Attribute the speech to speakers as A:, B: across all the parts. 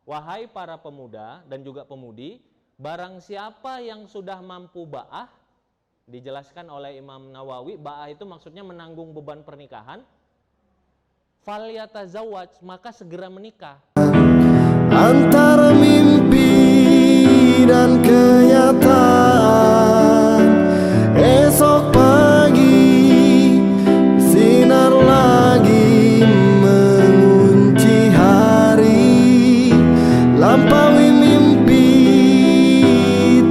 A: wahai para pemuda dan juga pemudi, barang siapa yang sudah mampu ba'ah, dijelaskan oleh Imam Nawawi, ba'ah itu maksudnya menanggung beban pernikahan, falyatazawwaj, maka segera menikah.
B: Antara mimpi dan kenyataan, esok pagi sinar lagi mengunci hari, lampaui mimpi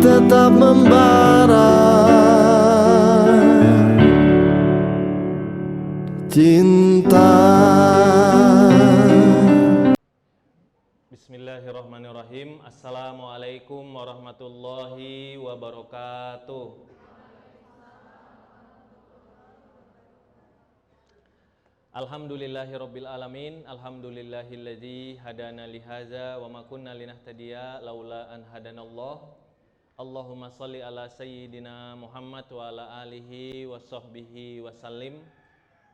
B: tetap membara, cinta.
A: Bismillahirrahmanirrahim. Assalamualaikum warahmatullahi wabarakatuh. Alhamdulillahirabbil alamin. Alhamdulillahilladzi hadana lihaza wa ma kunna linahtadiya laula an hadanallah. Allahumma shalli ala sayyidina Muhammad wa ala alihi wa sahbihi wa sallim.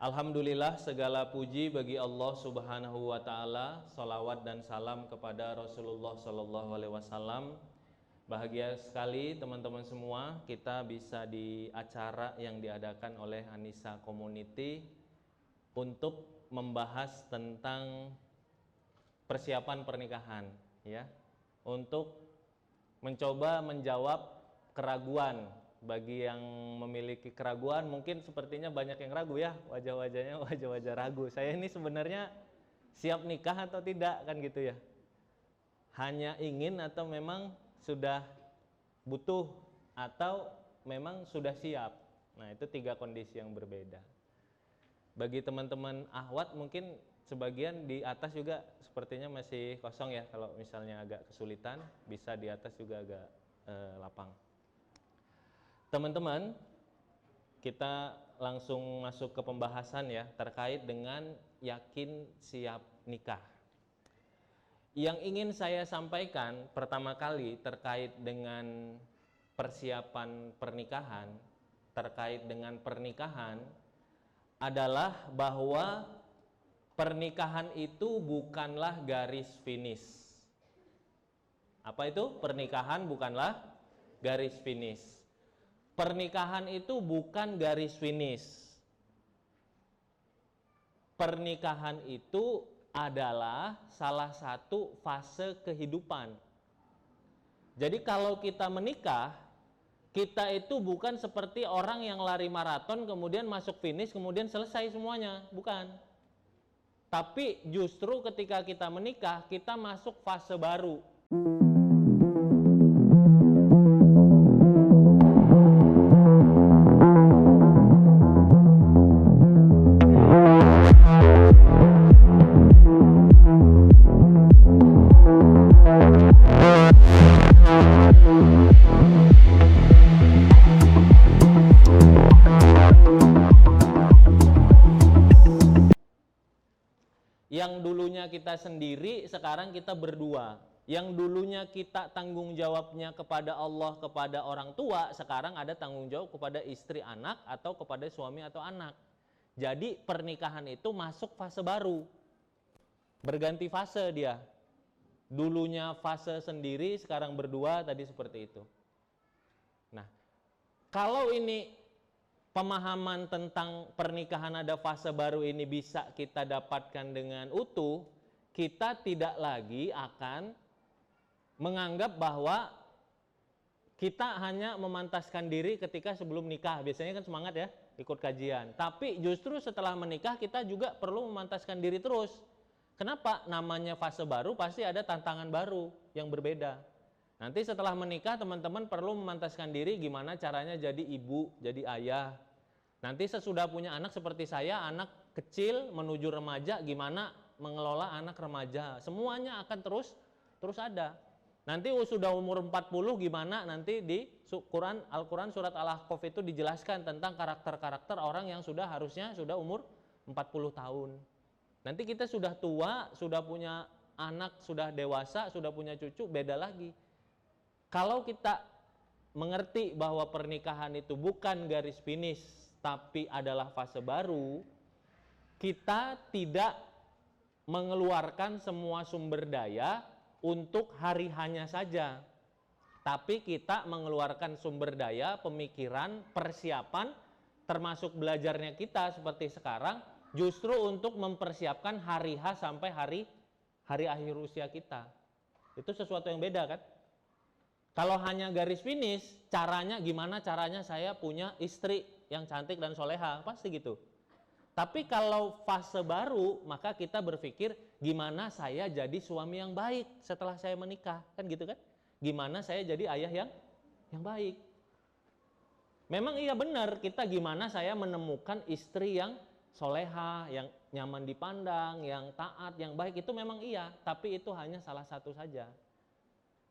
A: Alhamdulillah, segala puji bagi Allah Subhanahu wa taala, salawat dan salam kepada Rasulullah sallallahu alaihi wasallam. Bahagia sekali teman-teman semua, kita bisa di acara yang diadakan oleh Anissa Community untuk membahas tentang persiapan pernikahan, ya. Untuk mencoba menjawab keraguan. Bagi yang memiliki keraguan, mungkin sepertinya banyak yang ragu ya, wajah-wajahnya wajah-wajah ragu. Saya ini sebenarnya siap nikah atau tidak, kan gitu ya. Hanya ingin atau memang sudah butuh atau memang sudah siap. Nah, itu 3 kondisi yang berbeda. Bagi teman-teman ahwat mungkin sebagian di atas juga sepertinya masih kosong ya. Kalau misalnya agak kesulitan, bisa di atas juga agak lapang. Teman-teman, kita langsung masuk ke pembahasan ya, terkait dengan yakin siap nikah. Yang ingin saya sampaikan pertama kali terkait dengan persiapan pernikahan, terkait dengan pernikahan adalah bahwa pernikahan itu bukanlah garis finish. Apa itu? Pernikahan bukanlah garis finish. Pernikahan itu bukan garis finish. Pernikahan itu adalah salah satu fase kehidupan. Jadi kalau kita menikah, kita itu bukan seperti orang yang lari maraton kemudian masuk finish kemudian selesai semuanya, bukan. Tapi justru ketika kita menikah, kita masuk fase baru. Yang dulunya kita sendiri, sekarang kita berdua. Yang dulunya kita tanggung jawabnya kepada Allah, kepada orang tua, sekarang ada tanggung jawab kepada istri, anak, atau kepada suami atau anak. Jadi pernikahan itu masuk fase baru. Berganti fase dia. Dulunya fase sendiri, sekarang berdua, tadi seperti itu. Nah, kalau ini pemahaman tentang pernikahan ada fase baru ini bisa kita dapatkan dengan utuh, kita tidak lagi akan menganggap bahwa kita hanya memantaskan diri ketika sebelum nikah. Biasanya kan semangat ya, ikut kajian. Tapi justru setelah menikah kita juga perlu memantaskan diri terus. Kenapa? Namanya fase baru pasti ada tantangan baru yang berbeda. Nanti setelah menikah teman-teman perlu memantaskan diri gimana caranya jadi ibu, jadi ayah. Nanti sesudah punya anak seperti saya, anak kecil menuju remaja, gimana mengelola anak remaja. Semuanya akan terus ada. Nanti sudah umur 40 gimana, nanti di Al-Quran surat Al-Ahqaf itu dijelaskan tentang karakter-karakter orang yang harusnya sudah umur 40 tahun. Nanti kita sudah tua, sudah punya anak, sudah dewasa, sudah punya cucu, beda lagi. Kalau kita mengerti bahwa pernikahan itu bukan garis finish, tapi adalah fase baru, kita tidak mengeluarkan semua sumber daya untuk hari hanya saja. Tapi kita mengeluarkan sumber daya, pemikiran, persiapan, termasuk belajarnya kita seperti sekarang, justru untuk mempersiapkan hari H sampai hari akhir usia kita. Itu sesuatu yang beda kan? Kalau hanya garis finish, gimana caranya saya punya istri yang cantik dan soleha, pasti gitu. Tapi kalau fase baru, maka kita berpikir gimana saya jadi suami yang baik setelah saya menikah, kan gitu kan? Gimana saya jadi ayah yang baik. Memang iya benar, kita gimana saya menemukan istri yang soleha, yang nyaman dipandang, yang taat, yang baik, itu memang iya. Tapi itu hanya salah satu saja.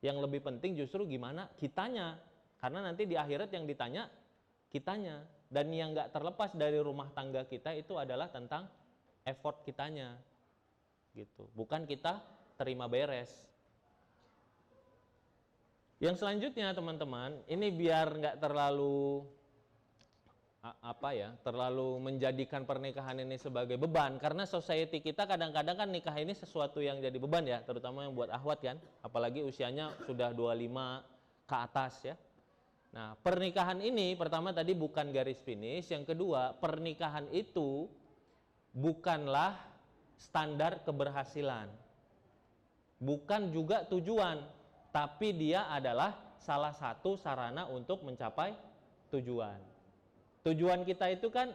A: Yang lebih penting justru gimana kitanya. Karena nanti di akhirat yang ditanya kitanya. Dan yang gak terlepas dari rumah tangga kita itu adalah tentang effort kitanya. Gitu. Bukan kita terima beres. Yang selanjutnya teman-teman, ini biar nggak terlalu terlalu menjadikan pernikahan ini sebagai beban, karena society kita kadang-kadang kan nikah ini sesuatu yang jadi beban ya, terutama yang buat akhwat kan, apalagi usianya sudah 25 ke atas ya. Nah, pernikahan ini pertama tadi bukan garis finish, yang kedua pernikahan itu bukanlah standar keberhasilan, bukan juga tujuan, tapi dia adalah salah satu sarana untuk mencapai tujuan. Tujuan kita itu kan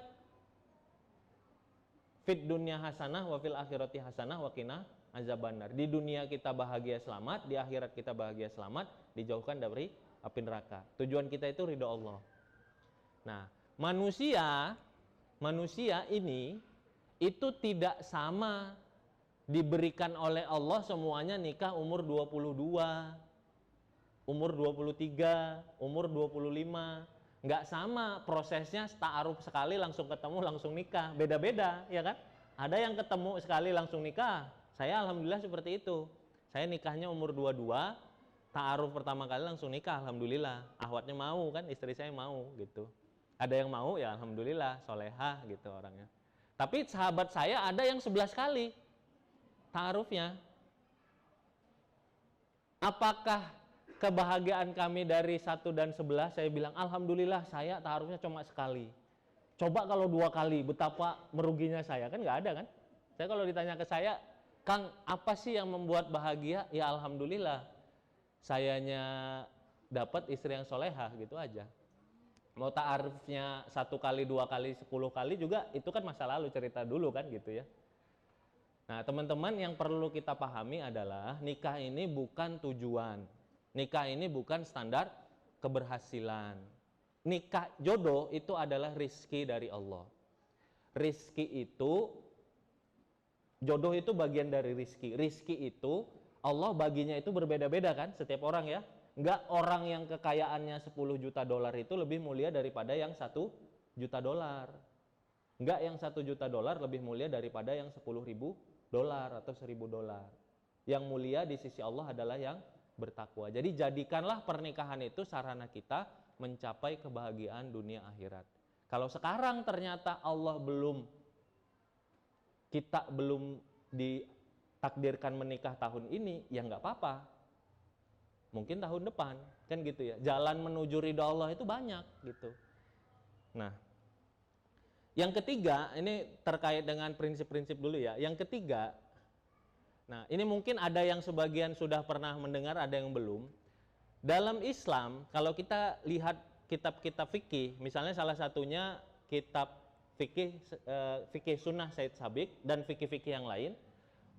A: fit dunya hasanah wa fil akhirati hasanah wa qina azabannar. Di dunia kita bahagia selamat, di akhirat kita bahagia selamat, dijauhkan dari api neraka. Tujuan kita itu ridho Allah. Nah, manusia ini itu tidak sama diberikan oleh Allah semuanya nikah umur 22, umur 23, umur 25. Nggak sama prosesnya, ta'aruf sekali langsung ketemu langsung nikah, beda-beda ya kan. Ada yang ketemu sekali langsung nikah, saya alhamdulillah seperti itu. Saya nikahnya umur 22, ta'aruf pertama kali langsung nikah, alhamdulillah. Ahwatnya mau kan, istri saya mau gitu. Ada yang mau ya alhamdulillah, solehah gitu orangnya. Tapi sahabat saya ada yang 11 kali ta'arufnya. Apakah kebahagiaan kami dari 1 dan 11, saya bilang alhamdulillah saya ta'arufnya cuma sekali. Coba kalau 2 kali, betapa meruginya saya, kan nggak ada kan. Saya kalau ditanya ke saya, Kang apa sih yang membuat bahagia? Ya alhamdulillah sayanya dapat istri yang solehah, gitu aja. Mau ta'arufnya 1 kali, 2 kali, 10 kali juga itu kan masa lalu, cerita dulu kan gitu ya. Nah teman-teman, yang perlu kita pahami adalah nikah ini bukan tujuan. Nikah ini bukan standar keberhasilan. Nikah jodoh itu adalah rizki dari Allah. Rizki itu, jodoh itu bagian dari rizki. Rizki itu Allah baginya itu berbeda-beda kan setiap orang ya. Enggak orang yang kekayaannya 10 juta dolar itu lebih mulia daripada yang 1 juta dolar. Enggak yang 1 juta dolar lebih mulia daripada yang 10.000 dolar atau 1.000 dolar. Yang mulia di sisi Allah adalah yang bertakwa. Jadi jadikanlah pernikahan itu sarana kita mencapai kebahagiaan dunia akhirat. Kalau sekarang ternyata kita belum ditakdirkan menikah tahun ini, ya nggak apa-apa. Mungkin tahun depan, kan gitu ya. Jalan menuju ridha Allah itu banyak gitu. Nah, yang ketiga, ini terkait dengan prinsip-prinsip dulu ya. Yang ketiga, nah, ini mungkin ada yang sebagian sudah pernah mendengar, ada yang belum. Dalam Islam, kalau kita lihat kitab-kitab fikih, misalnya salah satunya kitab fikih sunnah Said Sabiq dan fikih-fikih yang lain,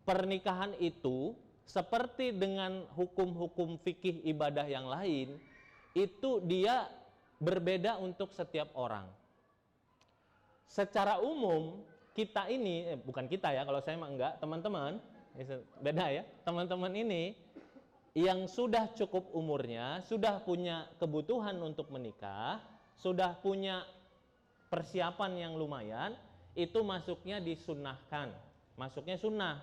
A: pernikahan itu seperti dengan hukum-hukum fikih ibadah yang lain, itu dia berbeda untuk setiap orang. Secara umum, kita ini, bukan kita ya, kalau saya mah enggak, teman-teman, beda ya, teman-teman ini yang sudah cukup umurnya, sudah punya kebutuhan untuk menikah, sudah punya persiapan yang lumayan, itu masuknya disunnahkan, masuknya sunnah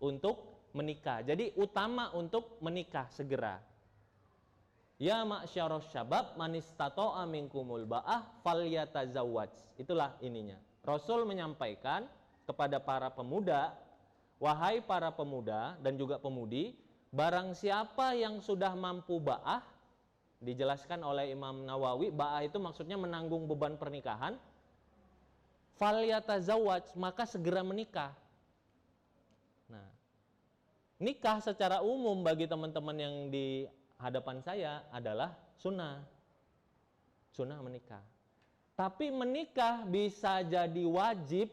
A: untuk menikah. Jadi utama untuk menikah segera. Ya ma'syarus syabab man istata'a minkumul ba'ah falyatazawwaj. Itulah ininya. Rasul menyampaikan kepada para pemuda, wahai para pemuda dan juga pemudi, barang siapa yang sudah mampu ba'ah, dijelaskan oleh Imam Nawawi, ba'ah itu maksudnya menanggung beban pernikahan, falyatazawwaj, maka segera menikah. Nah, nikah secara umum bagi teman-teman yang di hadapan saya adalah sunnah. Sunnah menikah. Tapi menikah bisa jadi wajib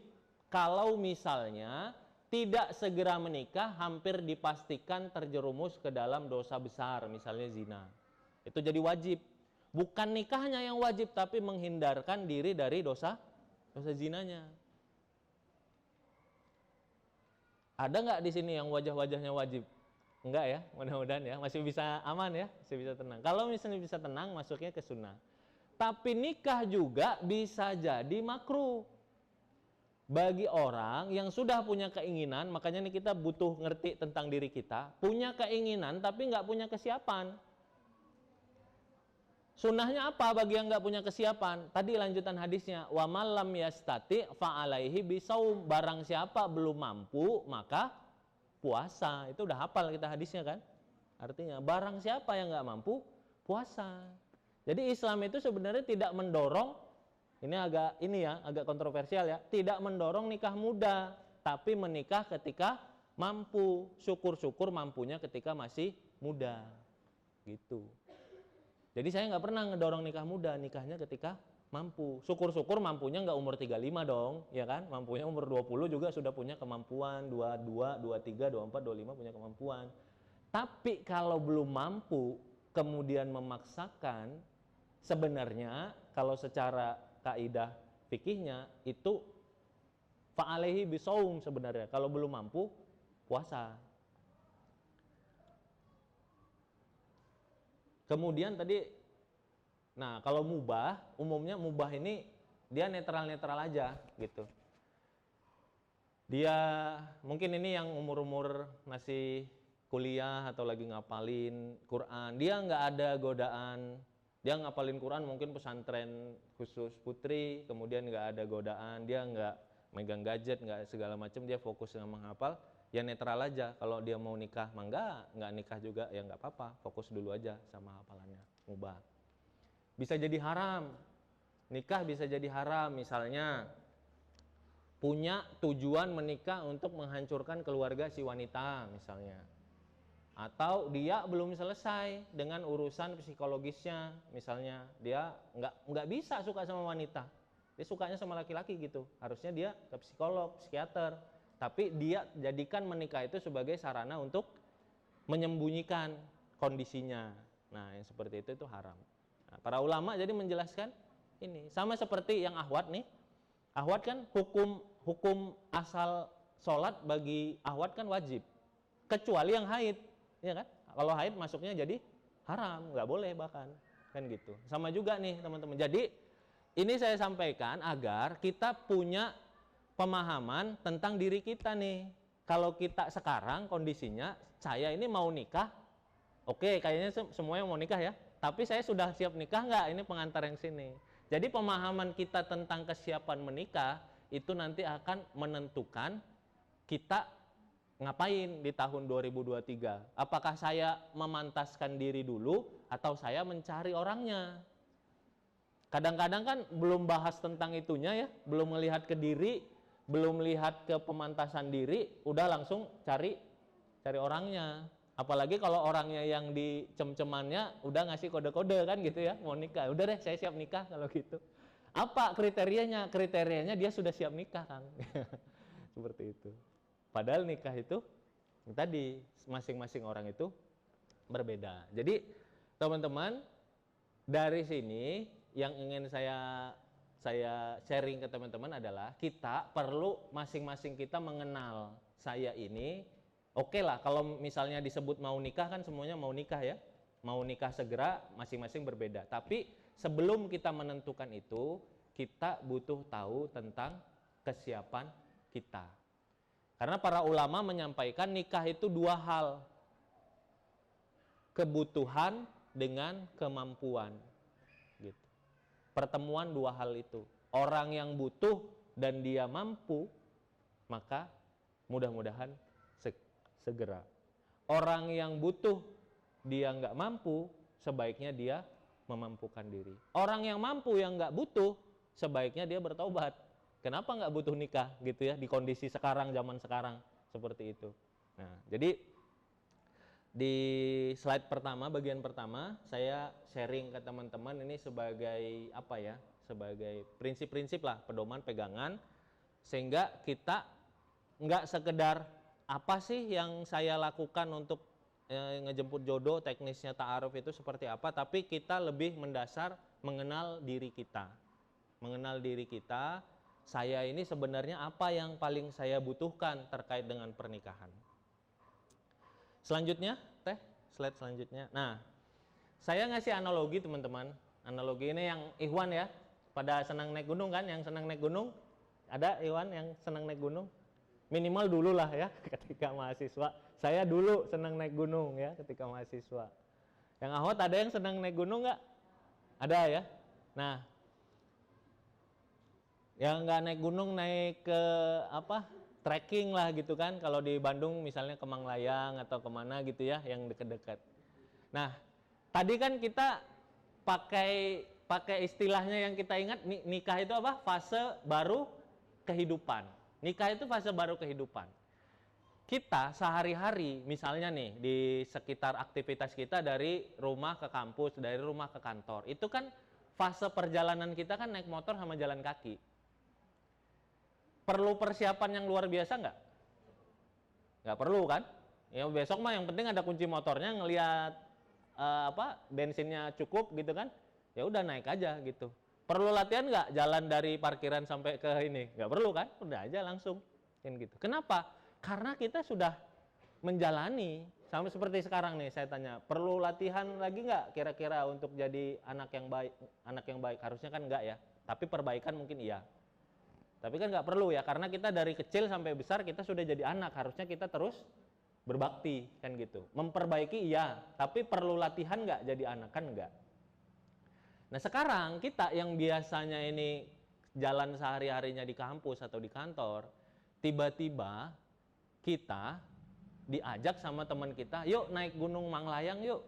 A: kalau misalnya tidak segera menikah hampir dipastikan terjerumus ke dalam dosa besar, misalnya zina. Itu jadi wajib. Bukan nikahnya yang wajib, tapi menghindarkan diri dari dosa zinanya. Ada nggak di sini yang wajah-wajahnya wajib? Enggak ya, mudah-mudahan ya, masih bisa aman ya, masih bisa tenang. Kalau misalnya bisa tenang, masuknya ke sunnah. Tapi nikah juga bisa jadi makruh. Bagi orang yang sudah punya keinginan, makanya ini kita butuh ngerti tentang diri kita, punya keinginan tapi nggak punya kesiapan. Sunnahnya apa bagi yang nggak punya kesiapan? Tadi lanjutan hadisnya, wa malam yastati fa'alaihi bisaum, barang siapa belum mampu maka puasa. Itu udah hafal kita hadisnya kan? Artinya barang siapa yang nggak mampu puasa. Jadi Islam itu sebenarnya tidak mendorong, ini agak kontroversial ya, tidak mendorong nikah muda, tapi menikah ketika mampu. Syukur-syukur mampunya ketika masih muda, gitu. Jadi saya nggak pernah ngedorong nikah muda, nikahnya ketika mampu. Syukur-syukur mampunya nggak umur 35 dong, ya kan? Mampunya umur 20 juga sudah punya kemampuan, 22, 23, 24, 25 punya kemampuan. Tapi kalau belum mampu, kemudian memaksakan, sebenarnya kalau secara kaidah fikihnya itu fa'alaihi bisaum sebenarnya. Kalau belum mampu, puasa. Kemudian tadi, nah kalau mubah, umumnya mubah ini dia netral-netral aja gitu. Dia mungkin ini yang umur-umur masih kuliah atau lagi ngapalin Quran, dia nggak ada godaan, dia ngapalin Quran mungkin pesantren khusus putri, kemudian nggak ada godaan, dia nggak megang gadget, nggak segala macam, dia fokus dengan menghafal. Ya netral aja, kalau dia mau nikah mah nggak nikah juga ya nggak apa-apa, fokus dulu aja sama hafalannya, mubah. Bisa jadi haram, nikah bisa jadi haram, misalnya punya tujuan menikah untuk menghancurkan keluarga si wanita misalnya, atau dia belum selesai dengan urusan psikologisnya, misalnya dia nggak bisa suka sama wanita, dia sukanya sama laki-laki gitu, harusnya dia ke psikolog, psikiater. Tapi dia jadikan menikah itu sebagai sarana untuk menyembunyikan kondisinya. Nah, yang seperti itu haram. Nah, para ulama jadi menjelaskan ini sama seperti yang ahwat nih. Ahwat kan hukum asal sholat bagi ahwat kan wajib, kecuali yang haid, ya kan? Kalau haid masuknya jadi haram, nggak boleh bahkan, kan gitu. Sama juga nih teman-teman. Jadi ini saya sampaikan agar kita punya pemahaman tentang diri kita nih. Kalau kita sekarang kondisinya, saya ini mau nikah, oke, kayaknya semuanya mau nikah ya, tapi saya sudah siap nikah nggak? Ini pengantar yang sini. Jadi pemahaman kita tentang kesiapan menikah itu nanti akan menentukan kita ngapain di tahun 2023. Apakah saya memantaskan diri dulu atau saya mencari orangnya? Kadang-kadang kan belum bahas tentang itunya ya, belum melihat ke diri, belum lihat ke pemantasan diri, udah langsung cari orangnya. Apalagi kalau orangnya yang dicem-cemannya udah ngasih kode-kode kan gitu ya, mau nikah. Udah deh saya siap nikah kalau gitu. Apa kriterianya? Kriterianya dia sudah siap nikah, Kang. Seperti itu. Padahal nikah itu tadi masing-masing orang itu berbeda. Jadi teman-teman, dari sini yang ingin saya sharing ke teman-teman adalah kita perlu masing-masing kita mengenal saya ini. Oke lah, kalau misalnya disebut mau nikah kan semuanya mau nikah ya, mau nikah segera, masing-masing berbeda. Tapi sebelum kita menentukan itu, kita butuh tahu tentang kesiapan kita. Karena para ulama menyampaikan nikah itu dua hal, kebutuhan dengan kemampuan. Gitu. Pertemuan dua hal itu. Orang yang butuh dan dia mampu, maka mudah-mudahan segera. Orang yang butuh dia nggak mampu, sebaiknya dia memampukan diri. Orang yang mampu yang nggak butuh, sebaiknya dia bertobat. Kenapa nggak butuh nikah gitu ya di kondisi sekarang, zaman sekarang seperti itu. Nah, jadi di slide pertama, bagian pertama, saya sharing ke teman-teman ini sebagai apa ya? Sebagai prinsip-prinsip lah, pedoman pegangan, sehingga kita nggak sekedar apa sih yang saya lakukan untuk ngejemput jodoh, teknisnya ta'aruf itu seperti apa, tapi kita lebih mendasar mengenal diri kita. Mengenal diri kita, saya ini sebenarnya apa yang paling saya butuhkan terkait dengan pernikahan. Selanjutnya, slide selanjutnya. Nah, saya ngasih analogi teman-teman. Analogi ini yang Ikhwan ya, pada senang naik gunung kan, yang senang naik gunung. Ada Ikhwan yang senang naik gunung? Minimal dulu lah ya, ketika mahasiswa. Saya dulu senang naik gunung ya, ketika mahasiswa. Yang Ahwat ada yang senang naik gunung nggak? Ada ya. Nah, yang nggak naik gunung, naik ke apa? Trekking lah gitu kan. Kalau di Bandung misalnya ke Manglayang atau kemana gitu ya, yang dekat-dekat. Nah, tadi kan kita pakai istilahnya yang kita ingat, nikah itu apa? Fase baru kehidupan. Nikah itu fase baru kehidupan. Kita sehari-hari misalnya nih di sekitar aktivitas kita dari rumah ke kampus, dari rumah ke kantor. Itu kan fase perjalanan kita kan naik motor sama jalan kaki. Perlu persiapan yang luar biasa nggak? Nggak perlu kan? Ya besok mah yang penting ada kunci motornya, ngelihat bensinnya cukup gitu kan? Ya udah naik aja gitu. Perlu latihan nggak jalan dari parkiran sampai ke ini? Nggak perlu kan? Udah aja langsung kan gitu. Kenapa? Karena kita sudah menjalani. Sama seperti sekarang nih saya tanya, perlu latihan lagi nggak kira-kira untuk jadi anak yang baik? Anak yang baik harusnya kan nggak ya. Tapi perbaikan mungkin iya. Tapi kan nggak perlu ya, karena kita dari kecil sampai besar kita sudah jadi anak, harusnya kita terus berbakti kan gitu. Memperbaiki iya, tapi perlu latihan nggak jadi anak? Kan nggak. Nah sekarang kita yang biasanya ini jalan sehari-harinya di kampus atau di kantor, tiba-tiba kita diajak sama teman kita, yuk naik gunung Manglayang yuk,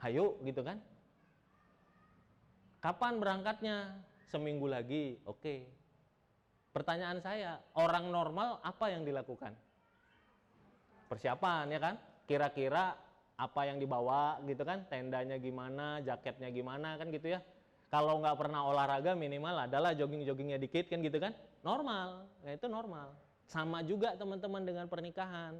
A: hayo gitu kan. Kapan berangkatnya? Seminggu lagi, oke. Pertanyaan saya, orang normal apa yang dilakukan? Persiapan ya kan? Kira-kira apa yang dibawa gitu kan? Tendanya gimana, jaketnya gimana kan gitu ya? Kalau nggak pernah olahraga minimal adalah jogging-joggingnya dikit kan gitu kan? Normal, ya itu normal. Sama juga teman-teman dengan pernikahan.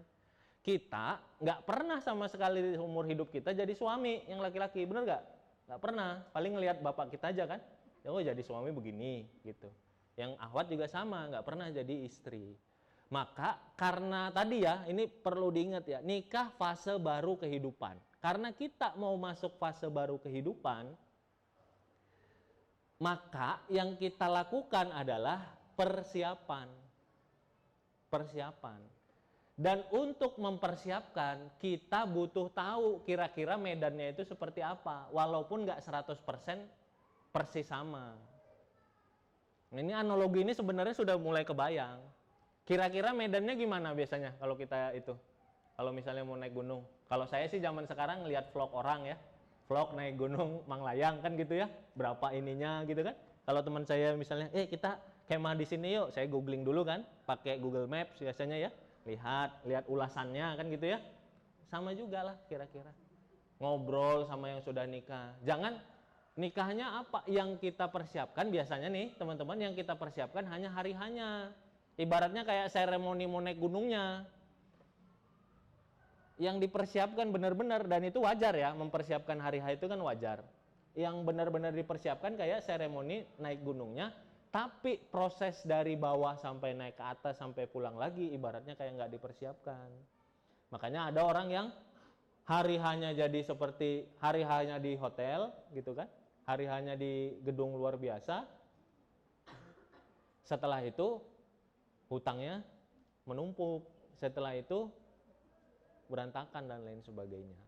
A: Kita nggak pernah sama sekali di umur hidup kita jadi suami yang laki-laki, bener nggak? Nggak pernah, paling ngelihat bapak kita aja kan? Ya oh jadi suami begini gitu. Yang Ahwat juga sama, nggak pernah jadi istri. Maka karena tadi ya, ini perlu diingat ya, nikah fase baru kehidupan. Karena kita mau masuk fase baru kehidupan, maka yang kita lakukan adalah persiapan. Persiapan. Dan untuk mempersiapkan, kita butuh tahu kira-kira medannya itu seperti apa. Walaupun nggak 100% persis sama. Ini analogi ini sebenarnya sudah mulai kebayang. Kira-kira medannya gimana biasanya kalau kita itu? Kalau misalnya mau naik gunung. Kalau saya sih zaman sekarang lihat vlog orang ya. Vlog naik gunung Manglayang kan gitu ya. Berapa ininya gitu kan. Kalau teman saya misalnya, kita kemah di sini yuk. Saya googling dulu kan. Pakai Google Maps biasanya ya. Lihat ulasannya kan gitu ya. Sama juga lah kira-kira. Ngobrol sama yang sudah nikah. Jangan nikahnya apa yang kita persiapkan biasanya nih teman-teman, yang kita persiapkan hanya hari-hanya. Ibaratnya kayak seremoni mau naik gunungnya. Yang dipersiapkan benar-benar, dan itu wajar ya, mempersiapkan hari-hari itu kan wajar. Yang benar-benar dipersiapkan kayak seremoni naik gunungnya, tapi proses dari bawah sampai naik ke atas sampai pulang lagi ibaratnya kayak nggak dipersiapkan. Makanya ada orang yang hari-hanya jadi seperti hari-hanya di hotel gitu kan. Hari hanya di gedung luar biasa, setelah itu hutangnya menumpuk, setelah itu berantakan dan lain sebagainya.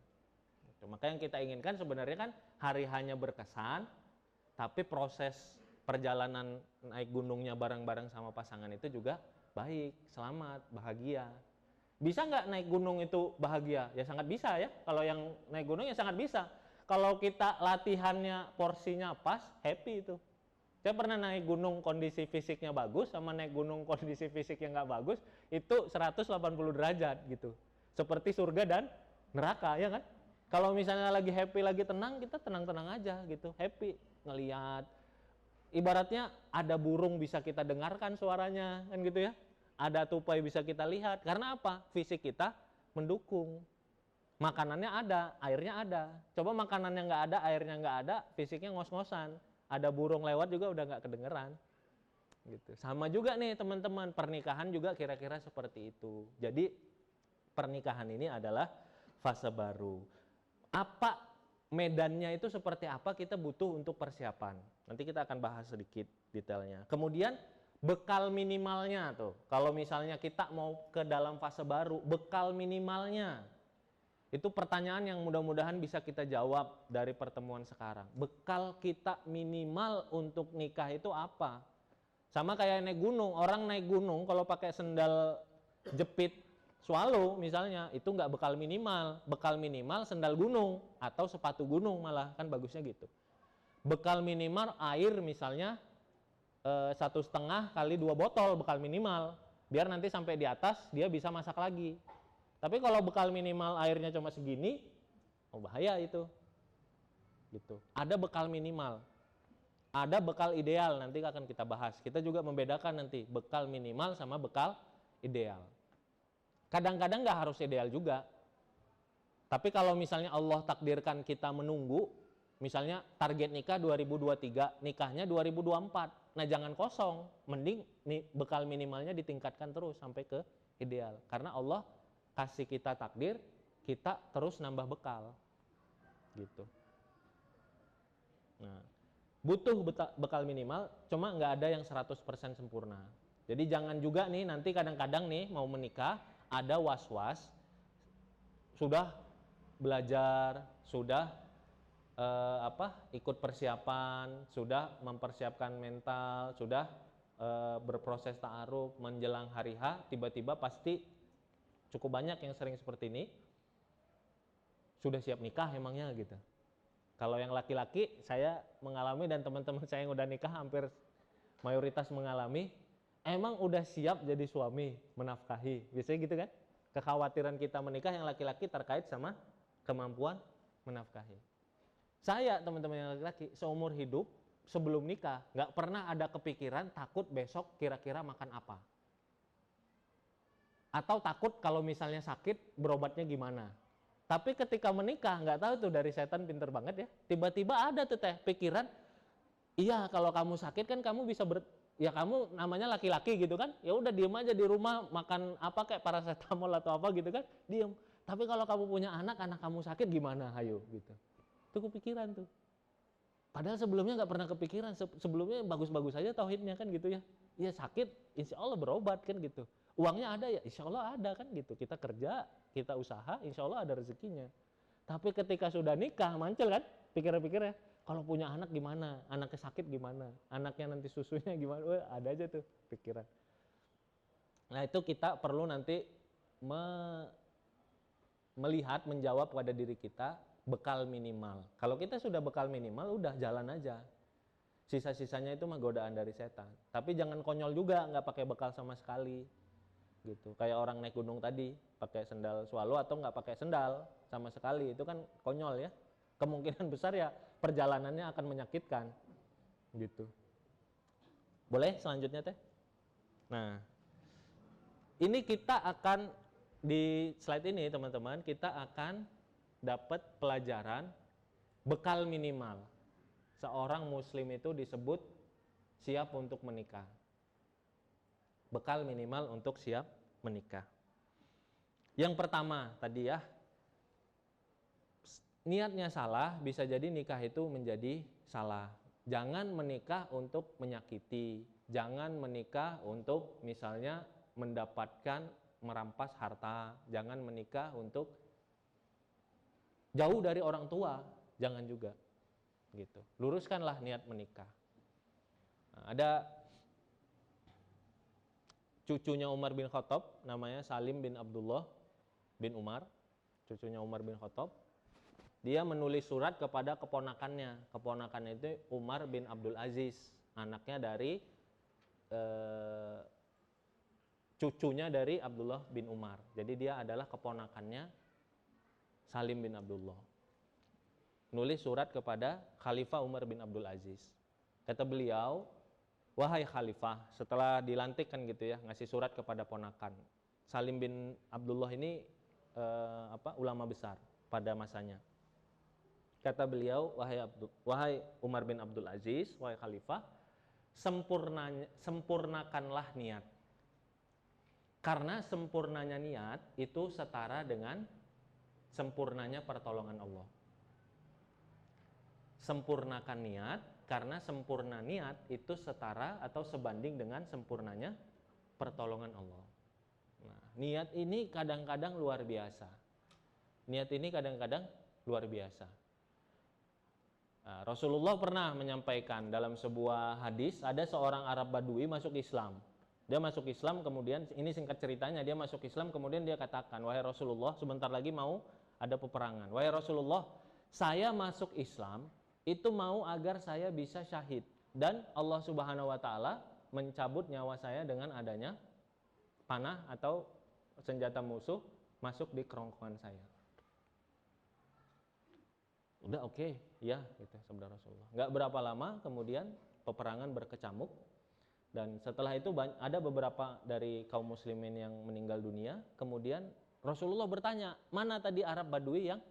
A: Maka yang kita inginkan sebenarnya kan hari hanya berkesan, tapi proses perjalanan naik gunungnya bareng-bareng sama pasangan itu juga baik, selamat, bahagia. Bisa nggak naik gunung itu bahagia? Ya sangat bisa ya. Kalau yang naik gunung ya sangat bisa. Kalau kita latihannya porsinya pas, happy itu. Saya pernah naik gunung kondisi fisiknya bagus sama naik gunung kondisi fisik yang nggak bagus, itu 180 derajat gitu. Seperti surga dan neraka, ya kan? Kalau misalnya lagi happy, lagi tenang, kita tenang-tenang aja gitu, happy ngelihat. Ibaratnya ada burung bisa kita dengarkan suaranya, kan gitu ya. Ada tupai bisa kita lihat. Karena apa? Fisik kita mendukung. Makanannya ada, airnya ada. Coba makanannya nggak ada, airnya nggak ada, fisiknya ngos-ngosan. Ada burung lewat juga udah nggak kedengeran. Gitu. Sama juga nih teman-teman, pernikahan juga kira-kira seperti itu. Jadi pernikahan ini adalah fase baru. Apa medannya itu seperti apa, kita butuh untuk persiapan. Nanti kita akan bahas sedikit detailnya. Kemudian bekal minimalnya tuh. Kalau misalnya kita mau ke dalam fase baru, bekal minimalnya. Itu pertanyaan yang mudah-mudahan bisa kita jawab dari pertemuan sekarang. Bekal kita minimal untuk nikah itu apa? Sama kayak naik gunung. Orang naik gunung kalau pakai sendal jepit swallow misalnya, itu nggak bekal minimal. Bekal minimal sendal gunung atau sepatu gunung malah, kan bagusnya gitu. Bekal minimal air misalnya 1,5 kali 2 botol bekal minimal. Biar nanti sampai di atas dia bisa masak lagi. Tapi kalau bekal minimal airnya cuma segini, oh bahaya itu. Gitu. Ada bekal minimal. Ada bekal ideal, nanti akan kita bahas. Kita juga membedakan nanti bekal minimal sama bekal ideal. Kadang-kadang nggak harus ideal juga. Tapi kalau misalnya Allah takdirkan kita menunggu, misalnya target nikah 2023, nikahnya 2024. Nah jangan kosong, mending bekal minimalnya ditingkatkan terus sampai ke ideal. Karena Allah kasih kita takdir, kita terus nambah bekal. Gitu. Nah, butuh bekal minimal, cuma nggak ada yang 100% sempurna. Jadi jangan juga nih nanti kadang-kadang nih mau menikah ada was-was, sudah belajar, sudah ikut persiapan, sudah mempersiapkan mental, sudah berproses ta'aruf menjelang hari H, tiba-tiba pasti cukup banyak yang sering seperti ini, sudah siap nikah emangnya gitu. Kalau yang laki-laki, saya mengalami dan teman-teman saya yang udah nikah hampir mayoritas mengalami, emang udah siap jadi suami, menafkahi. Biasanya gitu kan? Kekhawatiran kita menikah yang laki-laki terkait sama kemampuan menafkahi. Saya teman-teman yang laki-laki seumur hidup sebelum nikah nggak pernah ada kepikiran takut besok kira-kira makan apa. Atau takut kalau misalnya sakit berobatnya gimana. Tapi ketika menikah nggak tahu tuh dari setan pinter banget ya. Tiba-tiba ada tuh pikiran, iya kalau kamu sakit kan kamu bisa ya kamu namanya laki-laki gitu kan. Ya udah diem aja di rumah makan apa kayak paracetamol atau apa gitu kan, diem. Tapi kalau kamu punya anak kamu sakit gimana? Hayo gitu. Itu kepikiran tuh. Padahal sebelumnya nggak pernah kepikiran. Sebelumnya bagus-bagus aja tauhidnya kan gitu ya. Iya sakit, insya Allah berobat kan gitu. Uangnya ada ya, insya Allah ada kan gitu. Kita kerja, kita usaha, insya Allah ada rezekinya. Tapi ketika sudah nikah, mancel kan pikir-pikirnya. Kalau punya anak gimana? Anaknya sakit gimana? Anaknya nanti susunya gimana? Wah, ada aja tuh pikiran. Nah itu kita perlu nanti melihat, menjawab pada diri kita bekal minimal. Kalau kita sudah bekal minimal, udah jalan aja. Sisa-sisanya itu mah godaan dari setan. Tapi jangan konyol juga, nggak pakai bekal sama sekali. Gitu. Kayak orang naik gunung tadi, pakai sendal swallow atau nggak pakai sendal sama sekali, itu kan konyol ya. Kemungkinan besar ya perjalanannya akan menyakitkan. Gitu. Boleh selanjutnya teh? Nah, ini kita akan di slide ini teman-teman, kita akan dapat pelajaran bekal minimal. Seorang muslim itu disebut siap untuk menikah. Bekal minimal untuk siap menikah. Yang pertama tadi ya, niatnya salah, bisa jadi nikah itu menjadi salah. Jangan menikah untuk menyakiti, jangan menikah untuk misalnya mendapatkan merampas harta, jangan menikah untuk jauh dari orang tua, jangan juga. Gitu. Luruskanlah niat menikah. Nah, ada cucunya Umar bin Khattab, namanya Salim bin Abdullah bin Umar, cucunya Umar bin Khattab. Dia menulis surat kepada keponakannya. Keponakannya itu Umar bin Abdul Aziz, anaknya dari cucunya dari Abdullah bin Umar. Jadi dia adalah keponakannya Salim bin Abdullah. Nulis surat kepada Khalifah Umar bin Abdul Aziz. Kata beliau, wahai Khalifah, setelah dilantik kan gitu ya, ngasih surat kepada ponakan. Salim bin Abdullah ini ulama besar pada masanya. Kata beliau, wahai Umar bin Abdul Aziz, wahai Khalifah, sempurnakanlah niat. Karena sempurnanya niat itu setara dengan sempurnanya pertolongan Allah. Sempurnakan niat, karena sempurna niat itu setara atau sebanding dengan sempurnanya pertolongan Allah. Nah, niat ini kadang-kadang luar biasa. Niat ini kadang-kadang luar biasa. Nah, Rasulullah pernah menyampaikan dalam sebuah hadis, ada seorang Arab Badui masuk Islam. Dia masuk Islam, kemudian ini singkat ceritanya, dia masuk Islam, kemudian dia katakan, wahai Rasulullah, sebentar lagi mau ada peperangan. Wahai Rasulullah, saya masuk Islam itu mau agar saya bisa syahid, dan Allah Subhanahu wa taala mencabut nyawa saya dengan adanya panah atau senjata musuh masuk di kerongkongan saya. Udah oke, ya gitu sabda Rasulullah. Nggak berapa lama kemudian peperangan berkecamuk, dan setelah itu ada beberapa dari kaum muslimin yang meninggal dunia. Kemudian Rasulullah bertanya, mana tadi Arab Badui yang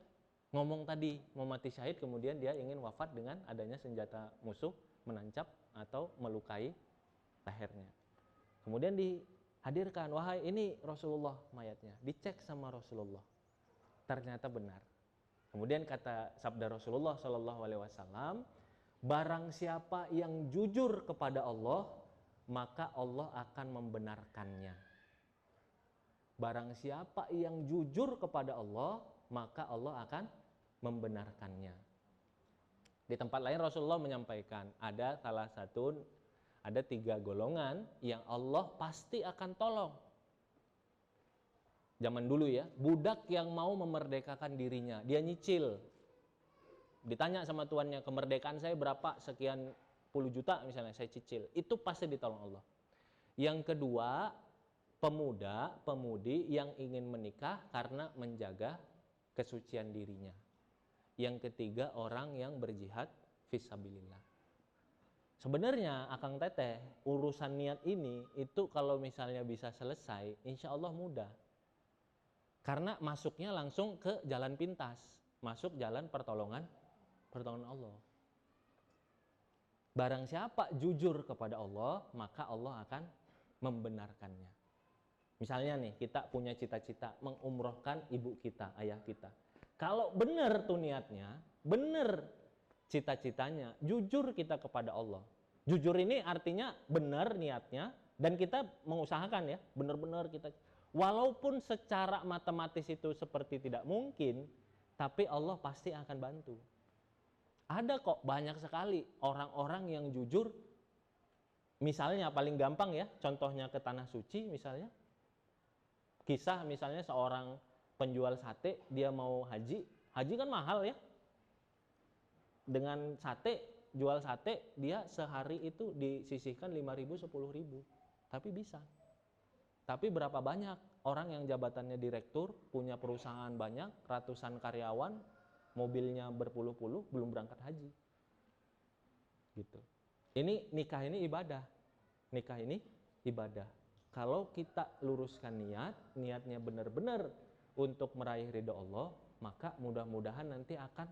A: ngomong tadi mau mati syahid, kemudian dia ingin wafat dengan adanya senjata musuh menancap atau melukai lehernya. Kemudian dihadirkan, wahai ini Rasulullah mayatnya, dicek sama Rasulullah, ternyata benar. Kemudian kata sabda Rasulullah SAW, barang siapa yang jujur kepada Allah, maka Allah akan membenarkannya. Barang siapa yang jujur kepada Allah, maka Allah akan membenarkannya. Di tempat lain Rasulullah menyampaikan, ada 3 golongan yang Allah pasti akan tolong. Zaman dulu ya, budak yang mau memerdekakan dirinya, dia nyicil. Ditanya sama tuannya, kemerdekaan saya berapa, sekian puluh juta misalnya, saya cicil. Itu pasti ditolong Allah. Yang kedua, pemuda-pemudi yang ingin menikah karena menjaga kesucian dirinya. Yang ketiga, orang yang berjihad fisabilillah. Sebenarnya Akang Teteh, urusan niat ini itu kalau misalnya bisa selesai, insya Allah mudah. Karena masuknya langsung ke jalan pintas, masuk jalan pertolongan Allah. Barang siapa jujur kepada Allah, maka Allah akan membenarkannya. Misalnya nih, kita punya cita-cita mengumrohkan ibu kita, ayah kita. Kalau benar tuh niatnya, benar cita-citanya, jujur kita kepada Allah. Jujur ini artinya benar niatnya, dan kita mengusahakan ya, benar-benar kita. Walaupun secara matematis itu seperti tidak mungkin, tapi Allah pasti akan bantu. Ada kok banyak sekali orang-orang yang jujur. Misalnya paling gampang ya, contohnya ke Tanah Suci misalnya. Kisah misalnya seorang penjual sate, dia mau haji kan mahal ya. Dengan sate, jual sate, dia sehari itu disisihkan 5.000, 10.000. Tapi bisa. Tapi berapa banyak orang yang jabatannya direktur, punya perusahaan banyak, ratusan karyawan, mobilnya berpuluh-puluh, belum berangkat haji. Gitu. Ini nikah ini ibadah. Nikah ini ibadah. Kalau kita luruskan niatnya benar-benar untuk meraih ridho Allah, maka mudah-mudahan nanti akan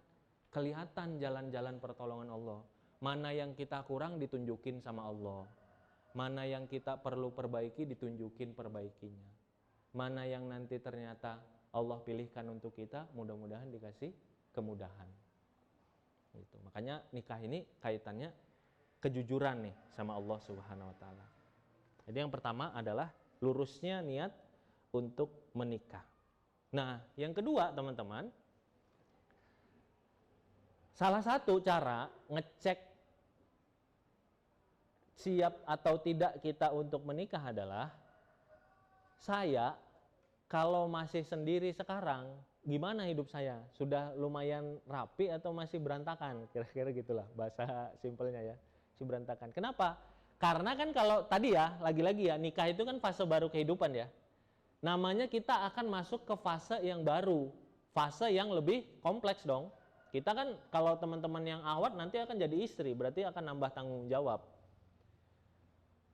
A: kelihatan jalan-jalan pertolongan Allah. Mana yang kita kurang ditunjukin sama Allah. Mana yang kita perlu perbaiki ditunjukin perbaikinya. Mana yang nanti ternyata Allah pilihkan untuk kita, mudah-mudahan dikasih kemudahan. Gitu. Makanya nikah ini kaitannya kejujuran nih sama Allah Subhanahu wa taala. Jadi yang pertama adalah lurusnya niat untuk menikah. Nah, yang kedua, teman-teman, salah satu cara ngecek siap atau tidak kita untuk menikah adalah saya kalau masih sendiri sekarang, gimana hidup saya? Sudah lumayan rapi atau masih berantakan? Kira-kira gitulah bahasa simpelnya ya, masih berantakan. Kenapa? Karena kan kalau tadi ya, lagi-lagi ya, nikah itu kan fase baru kehidupan ya. Namanya kita akan masuk ke fase yang baru, fase yang lebih kompleks dong. Kita kan kalau teman-teman yang awat nanti akan jadi istri, berarti akan nambah tanggung jawab.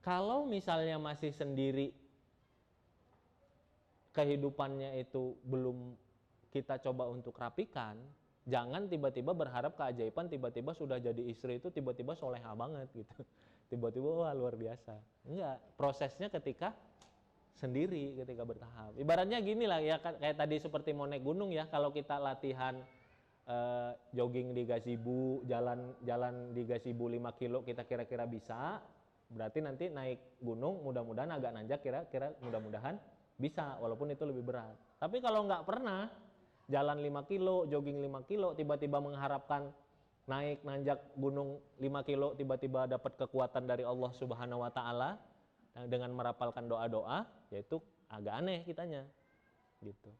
A: Kalau misalnya masih sendiri, kehidupannya itu belum kita coba untuk rapikan, jangan tiba-tiba berharap keajaiban, tiba-tiba sudah jadi istri itu tiba-tiba soleha banget gitu. Tiba-tiba wah luar biasa. Enggak, prosesnya ketika sendiri, ketika bertahap. Ibaratnya gini lah ya, kayak tadi seperti mau naik gunung ya, kalau kita latihan jogging di gazebo, jalan di gazebo 5 kilo kita kira-kira bisa, berarti nanti naik gunung mudah-mudahan agak nanjak, kira-kira mudah-mudahan bisa, walaupun itu lebih berat. Tapi kalau nggak pernah jalan 5 kilo, jogging 5 kilo, tiba-tiba mengharapkan naik nanjak gunung 5 kilo, tiba-tiba dapat kekuatan dari Allah Subhanahu wa Ta'ala dengan merapalkan doa-doa, yaitu agak aneh kitanya gitu.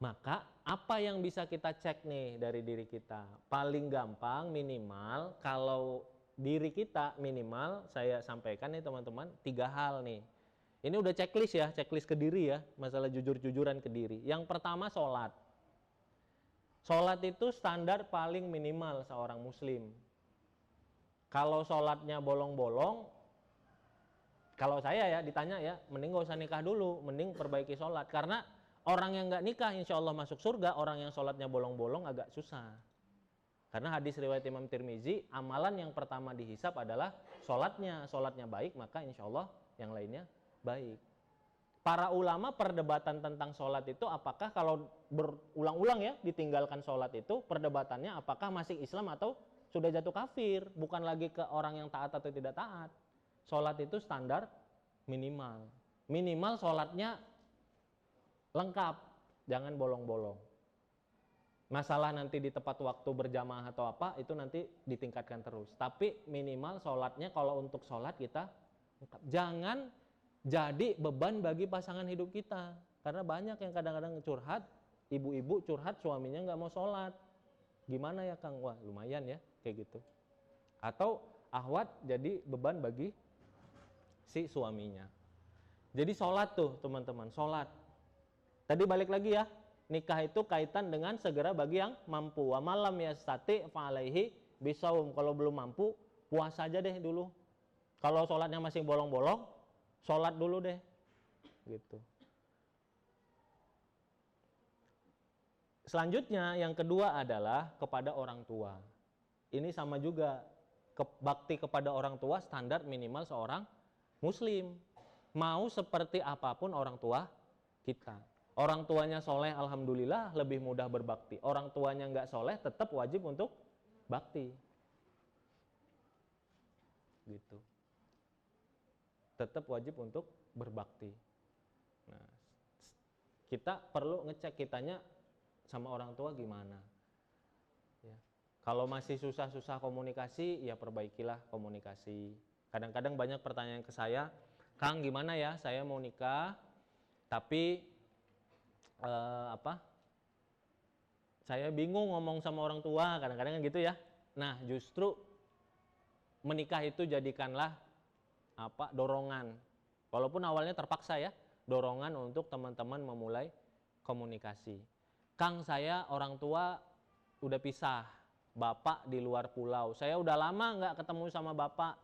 A: Maka apa yang bisa kita cek nih dari diri kita? Paling gampang minimal kalau diri kita minimal saya sampaikan nih teman-teman 3 hal nih. Ini udah checklist ya, checklist ke diri ya, masalah jujur-jujuran ke diri. Yang pertama sholat. Sholat itu standar paling minimal seorang muslim. Kalau sholatnya bolong-bolong, kalau saya ya ditanya ya, mending gak usah nikah dulu, mending perbaiki sholat. Karena orang yang gak nikah insya Allah masuk surga, orang yang sholatnya bolong-bolong agak susah. Karena hadis riwayat Imam Tirmizi, amalan yang pertama dihisap adalah sholatnya baik, maka insya Allah yang lainnya baik. Para ulama perdebatan tentang sholat itu apakah kalau berulang-ulang ya ditinggalkan sholat itu, perdebatannya apakah masih Islam atau sudah jatuh kafir, bukan lagi ke orang yang taat atau tidak taat. Sholat itu standar minimal. Minimal sholatnya lengkap, jangan bolong-bolong. Masalah nanti di tepat waktu berjamaah atau apa, itu nanti ditingkatkan terus. Tapi minimal sholatnya kalau untuk sholat kita lengkap. Jangan jadi beban bagi pasangan hidup kita. Karena banyak yang kadang-kadang curhat, ibu-ibu curhat suaminya nggak mau sholat. Gimana ya Kang? Wah lumayan ya kayak gitu. Atau ahwat jadi beban bagi si suaminya. Jadi sholat tuh teman-teman, sholat. Tadi balik lagi ya, nikah itu kaitan dengan segera bagi yang mampu. Wa malam yastati fa'alaihi bisaum. Kalau belum mampu, puasa aja deh dulu. Kalau sholatnya masih bolong-bolong, sholat dulu deh, gitu. Selanjutnya yang kedua adalah kepada orang tua. Ini sama juga, bakti kepada orang tua standar minimal seorang muslim. Mau seperti apapun orang tua kita. Orang tuanya soleh, alhamdulillah lebih mudah berbakti. Orang tuanya nggak soleh, tetap wajib untuk bakti, gitu. Tetap wajib untuk berbakti. Nah, kita perlu ngecek kitanya sama orang tua gimana. Ya. Kalau masih susah-susah komunikasi, ya perbaikilah komunikasi. Kadang-kadang banyak pertanyaan ke saya, Kang gimana ya, saya mau nikah, tapi saya bingung ngomong sama orang tua, kadang-kadang kan gitu ya. Nah, justru menikah itu jadikanlah dorongan, walaupun awalnya terpaksa ya, dorongan untuk teman-teman memulai komunikasi. Kang saya orang tua udah pisah, bapak di luar pulau, saya udah lama nggak ketemu sama bapak,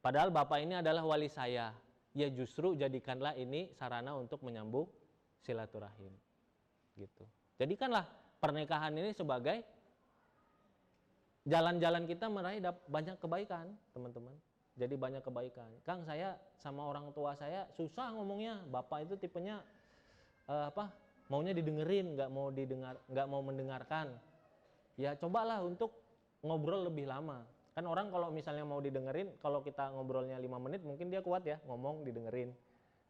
A: padahal bapak ini adalah wali saya. Ya justru jadikanlah ini sarana untuk menyambung silaturahim, gitu. Jadikanlah pernikahan ini sebagai jalan-jalan kita meraih banyak kebaikan, teman-teman. Jadi banyak kebaikan. Kang saya sama orang tua saya susah ngomongnya, bapak itu tipenya maunya didengerin, nggak mau mendengarkan. Ya cobalah untuk ngobrol lebih lama. Kan orang kalau misalnya mau didengerin, kalau kita ngobrolnya 5 menit mungkin dia kuat ya ngomong didengerin.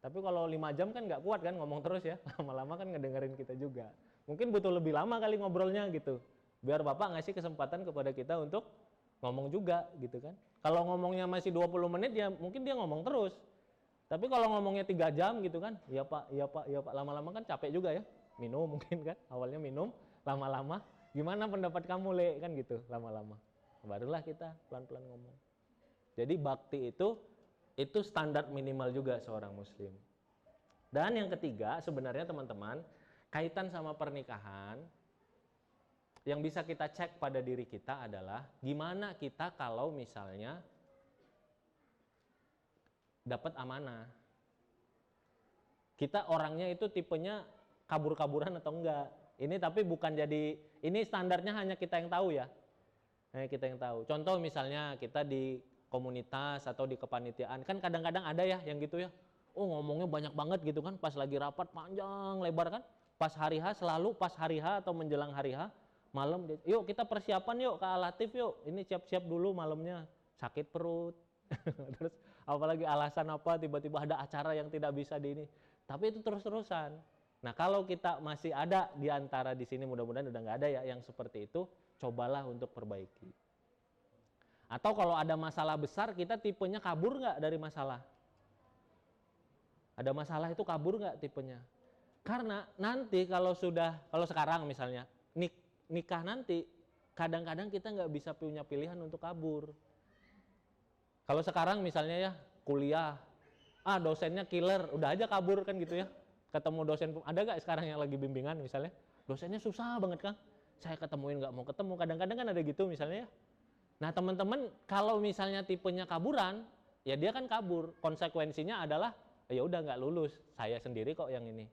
A: Tapi kalau 5 jam kan nggak kuat kan ngomong terus ya, lama-lama kan ngedengerin kita juga. Mungkin butuh lebih lama kali ngobrolnya gitu, biar bapak ngasih kesempatan kepada kita untuk ngomong juga gitu kan. Kalau ngomongnya masih 20 menit ya mungkin dia ngomong terus. Tapi kalau ngomongnya 3 jam gitu kan, iya Pak, iya Pak, iya Pak, lama-lama kan capek juga ya. Minum mungkin kan, awalnya minum, lama-lama, gimana pendapat kamu Le, kan gitu, lama-lama. Barulah kita pelan-pelan ngomong. Jadi bakti itu standar minimal juga seorang muslim. Dan yang ketiga sebenarnya teman-teman, kaitan sama pernikahan, yang bisa kita cek pada diri kita adalah gimana kita kalau misalnya dapat amanah. Kita orangnya itu tipenya kabur-kaburan atau enggak. Ini tapi bukan jadi, ini standarnya hanya kita yang tahu ya. Hanya kita yang tahu. Contoh misalnya kita di komunitas atau di kepanitiaan, kan kadang-kadang ada ya yang gitu ya. Oh ngomongnya banyak banget gitu kan, pas lagi rapat panjang lebar kan. Pas hari H selalu pas hari H atau menjelang hari H, malam yuk kita persiapan yuk ke Alatif yuk. Ini siap-siap dulu malamnya, sakit perut. Terus apalagi alasan apa tiba-tiba ada acara yang tidak bisa di ini. Tapi itu terus-terusan. Nah, kalau kita masih ada di antara di sini, mudah-mudahan udah nggak ada ya yang seperti itu, cobalah untuk perbaiki. Atau kalau ada masalah besar, kita tipenya kabur nggak dari masalah? Ada masalah itu kabur nggak tipenya? Karena nanti kalau sekarang misalnya nikah nanti, kadang-kadang kita nggak bisa punya pilihan untuk kabur. Kalau sekarang misalnya ya kuliah, dosennya killer, udah aja kabur kan gitu ya. Ketemu dosen, ada nggak sekarang yang lagi bimbingan misalnya, dosennya susah banget kan, saya ketemuin nggak mau ketemu, kadang-kadang kan ada gitu misalnya ya. Nah teman-teman kalau misalnya tipenya kaburan, ya dia kan kabur, konsekuensinya adalah ya udah nggak lulus, saya sendiri kok yang ini.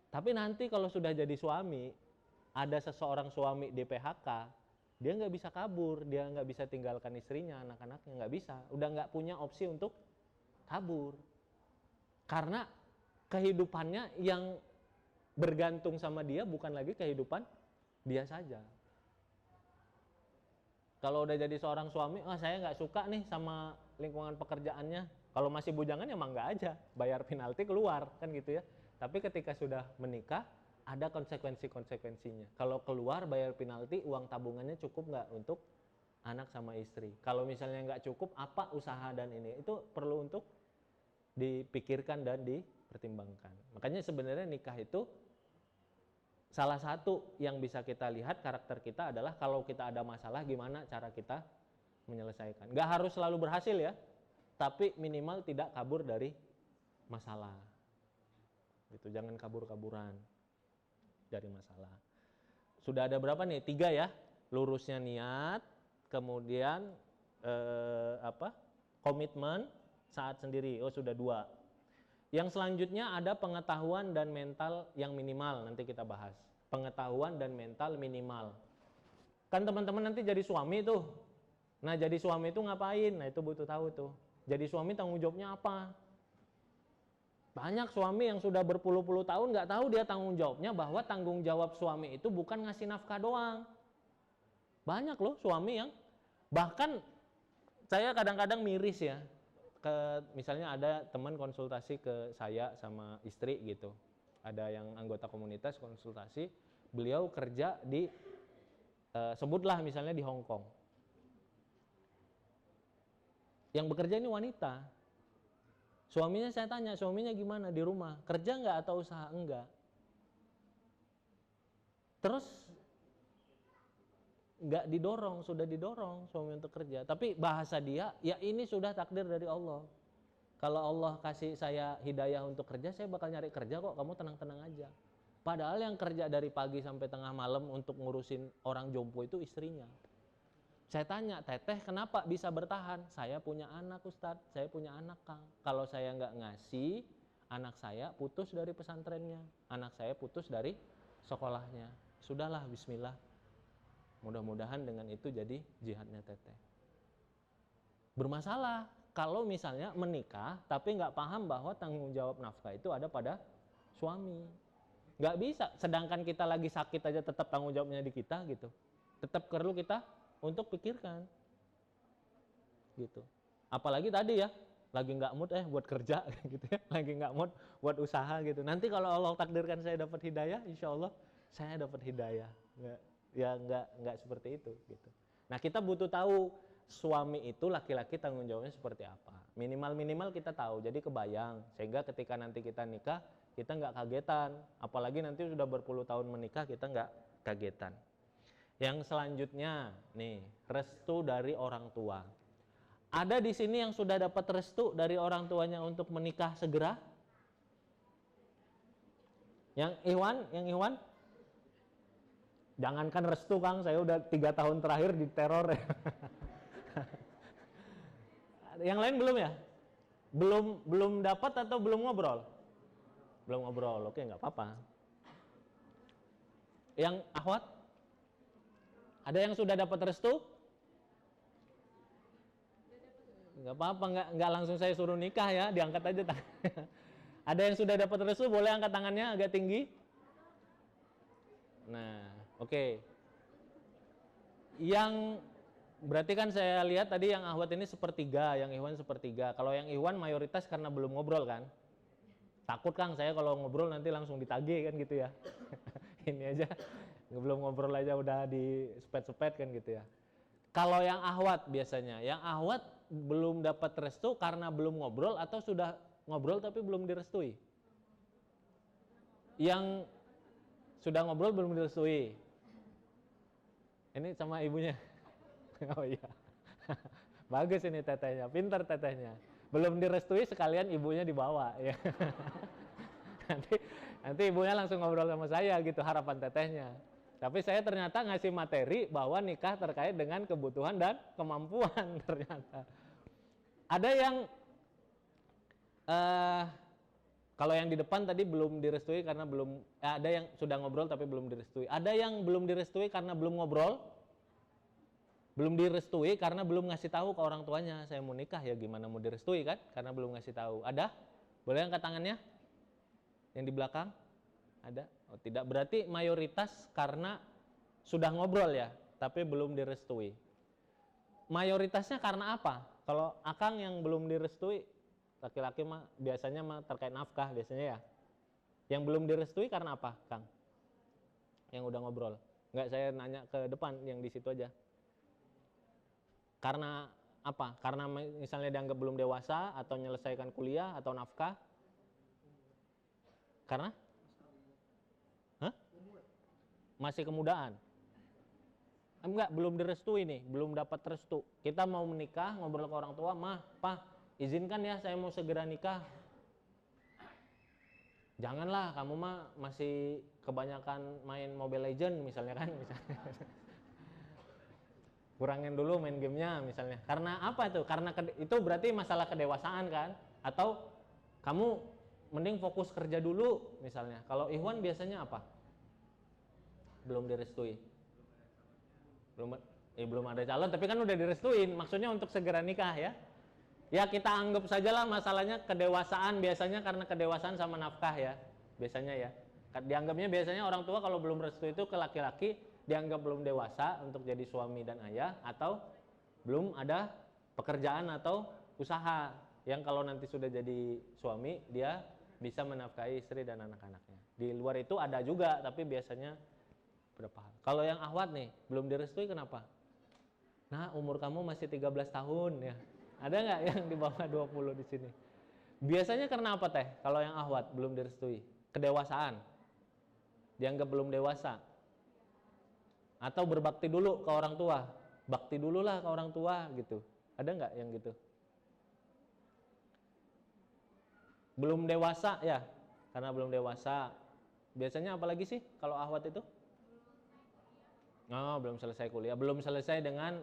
A: Tapi nanti kalau sudah jadi suami, ada seseorang suami di PHK, dia nggak bisa kabur, dia nggak bisa tinggalkan istrinya, anak-anaknya, nggak bisa. Udah nggak punya opsi untuk kabur. Karena kehidupannya yang bergantung sama dia bukan lagi kehidupan dia saja. Kalau udah jadi seorang suami, saya nggak suka nih sama lingkungan pekerjaannya. Kalau masih bujangan ya mangga aja, bayar penalti keluar, kan gitu ya. Tapi ketika sudah menikah, ada konsekuensi-konsekuensinya. Kalau keluar bayar penalti, uang tabungannya cukup nggak untuk anak sama istri? Kalau misalnya nggak cukup, apa usaha dan ini? Itu perlu untuk dipikirkan dan dipertimbangkan. Makanya sebenarnya nikah itu salah satu yang bisa kita lihat karakter kita adalah kalau kita ada masalah, gimana cara kita menyelesaikan. Nggak harus selalu berhasil ya, tapi minimal tidak kabur dari masalah. Gitu, jangan kabur-kaburan dari masalah. Sudah ada berapa nih? 3 ya. Lurusnya niat, kemudian komitmen saat sendiri. Oh sudah 2. Yang selanjutnya ada pengetahuan dan mental yang minimal, nanti kita bahas. Pengetahuan dan mental minimal. Kan teman-teman nanti jadi suami tuh. Nah jadi suami itu ngapain? Nah itu butuh tahu tuh. Jadi suami tanggung jawabnya apa? Banyak suami yang sudah berpuluh-puluh tahun nggak tahu dia tanggung jawabnya, bahwa tanggung jawab suami itu bukan ngasih nafkah doang. Banyak loh suami yang, bahkan saya kadang-kadang miris ya, misalnya ada teman konsultasi ke saya sama istri gitu. Ada yang anggota komunitas konsultasi, beliau kerja di, sebutlah misalnya di Hong Kong. Yang bekerja ini wanita. Suaminya saya tanya, suaminya gimana di rumah? Kerja nggak atau usaha? Enggak. Terus nggak didorong, sudah didorong suami untuk kerja. Tapi bahasa dia, ya ini sudah takdir dari Allah. Kalau Allah kasih saya hidayah untuk kerja, saya bakal nyari kerja kok, kamu tenang-tenang aja. Padahal yang kerja dari pagi sampai tengah malam untuk ngurusin orang jompo itu istrinya. Saya tanya, Teteh kenapa bisa bertahan? Saya punya anak Ustadz, saya punya anak Kang. Kalau saya nggak ngasih, anak saya putus dari pesantrennya, anak saya putus dari sekolahnya. Sudahlah, bismillah. Mudah-mudahan dengan itu jadi jihadnya Teteh. Bermasalah kalau misalnya menikah tapi nggak paham bahwa tanggung jawab nafkah itu ada pada suami. Nggak bisa, sedangkan kita lagi sakit aja tetap tanggung jawabnya di kita gitu. Tetap perlu kita untuk pikirkan gitu. Apalagi tadi ya, lagi nggak mood buat kerja gitu ya, lagi nggak mood buat usaha gitu. Nanti kalau Allah takdirkan saya dapat hidayah, insya Allah saya dapat hidayah. Nggak seperti itu gitu. Nah kita butuh tahu suami itu laki-laki tanggung jawabnya seperti apa. Minimal kita tahu, jadi kebayang. Sehingga ketika nanti kita nikah, kita nggak kagetan. Apalagi nanti sudah berpuluh tahun menikah, kita nggak kagetan. Yang selanjutnya, nih, restu dari orang tua. Ada di sini yang sudah dapat restu dari orang tuanya untuk menikah segera? Yang Iwan? Jangankan restu, Kang, saya udah 3 tahun terakhir diteror. Yang lain belum ya? Belum dapat atau belum ngobrol? Belum ngobrol, oke, nggak apa-apa. Yang akhwat? Ada yang sudah dapat restu? Nggak apa-apa, nggak langsung saya suruh nikah ya, diangkat aja tangannya. Ada yang sudah dapat restu, boleh angkat tangannya agak tinggi. Nah, oke. Yang berarti kan saya lihat tadi yang akhwat ini sepertiga, yang Ikhwan sepertiga. Kalau yang Ikhwan mayoritas karena belum ngobrol kan? Takut, Kang, saya kalau ngobrol nanti langsung ditagih kan gitu ya. Ini aja belum ngobrol aja udah di sepet-sepet kan gitu ya. Kalau yang akhwat biasanya, yang akhwat belum dapat restu karena belum ngobrol atau sudah ngobrol tapi belum direstui? Yang sudah ngobrol belum direstui. Ini sama ibunya. Oh iya. Bagus ini tetehnya, pintar tetehnya. Belum direstui sekalian ibunya dibawa ya. nanti ibunya langsung ngobrol sama saya gitu, harapan tetehnya. Tapi saya ternyata ngasih materi bahwa nikah terkait dengan kebutuhan dan kemampuan ternyata. Ada yang kalau yang di depan tadi belum direstui karena belum, ada yang sudah ngobrol tapi belum direstui. Ada yang belum direstui karena belum ngobrol, belum direstui karena belum ngasih tahu ke orang tuanya saya mau nikah, ya gimana mau direstui kan? Karena belum ngasih tahu. Ada? Boleh angkat tangannya? Yang di belakang? Ada? Oh, tidak. Berarti mayoritas karena sudah ngobrol ya, tapi belum direstui. Mayoritasnya karena apa? Kalau akang yang belum direstui, laki-laki mah biasanya mah terkait nafkah biasanya ya. Yang belum direstui karena apa, Kang? Yang udah ngobrol. Enggak, saya nanya ke depan, yang di situ aja. Karena apa? Karena misalnya dianggap belum dewasa atau menyelesaikan kuliah atau nafkah? Karena? Hah? Masih kemudaan. Enggak, belum direstui nih, belum dapat restu. Kita mau menikah, ngobrol ke orang tua, "Mah, Pak, izinkan ya saya mau segera nikah." Janganlah, kamu mah masih kebanyakan main Mobile Legend misalnya kan, misalnya. Kurangin dulu main gamenya misalnya. Karena apa itu? Karena itu berarti masalah kedewasaan kan? Atau kamu mending fokus kerja dulu misalnya. Kalau Ikhwan biasanya apa? Belum direstui. Belum ada calon, tapi kan udah direstuin. Maksudnya untuk segera nikah ya. Ya kita anggap sajalah masalahnya kedewasaan, biasanya karena kedewasaan sama nafkah ya. Biasanya ya. Dianggapnya biasanya orang tua kalau belum restu itu ke laki-laki dianggap belum dewasa untuk jadi suami dan ayah, atau belum ada pekerjaan atau usaha yang kalau nanti sudah jadi suami dia bisa menafkahi istri dan anak-anaknya. Di luar itu ada juga, tapi biasanya berapa hal. Kalau yang akhwat nih belum direstui kenapa? Nah, umur kamu masih 13 tahun ya. Ada nggak yang di bawah 20 di sini? Biasanya karena apa teh? Kalau yang akhwat belum direstui, kedewasaan. Dianggap belum dewasa. Atau berbakti dulu ke orang tua. Bakti dululah ke orang tua gitu. Ada nggak yang gitu? Belum dewasa ya. Karena belum dewasa. Biasanya apalagi sih kalau akhwat itu? Oh, belum selesai kuliah, belum selesai dengan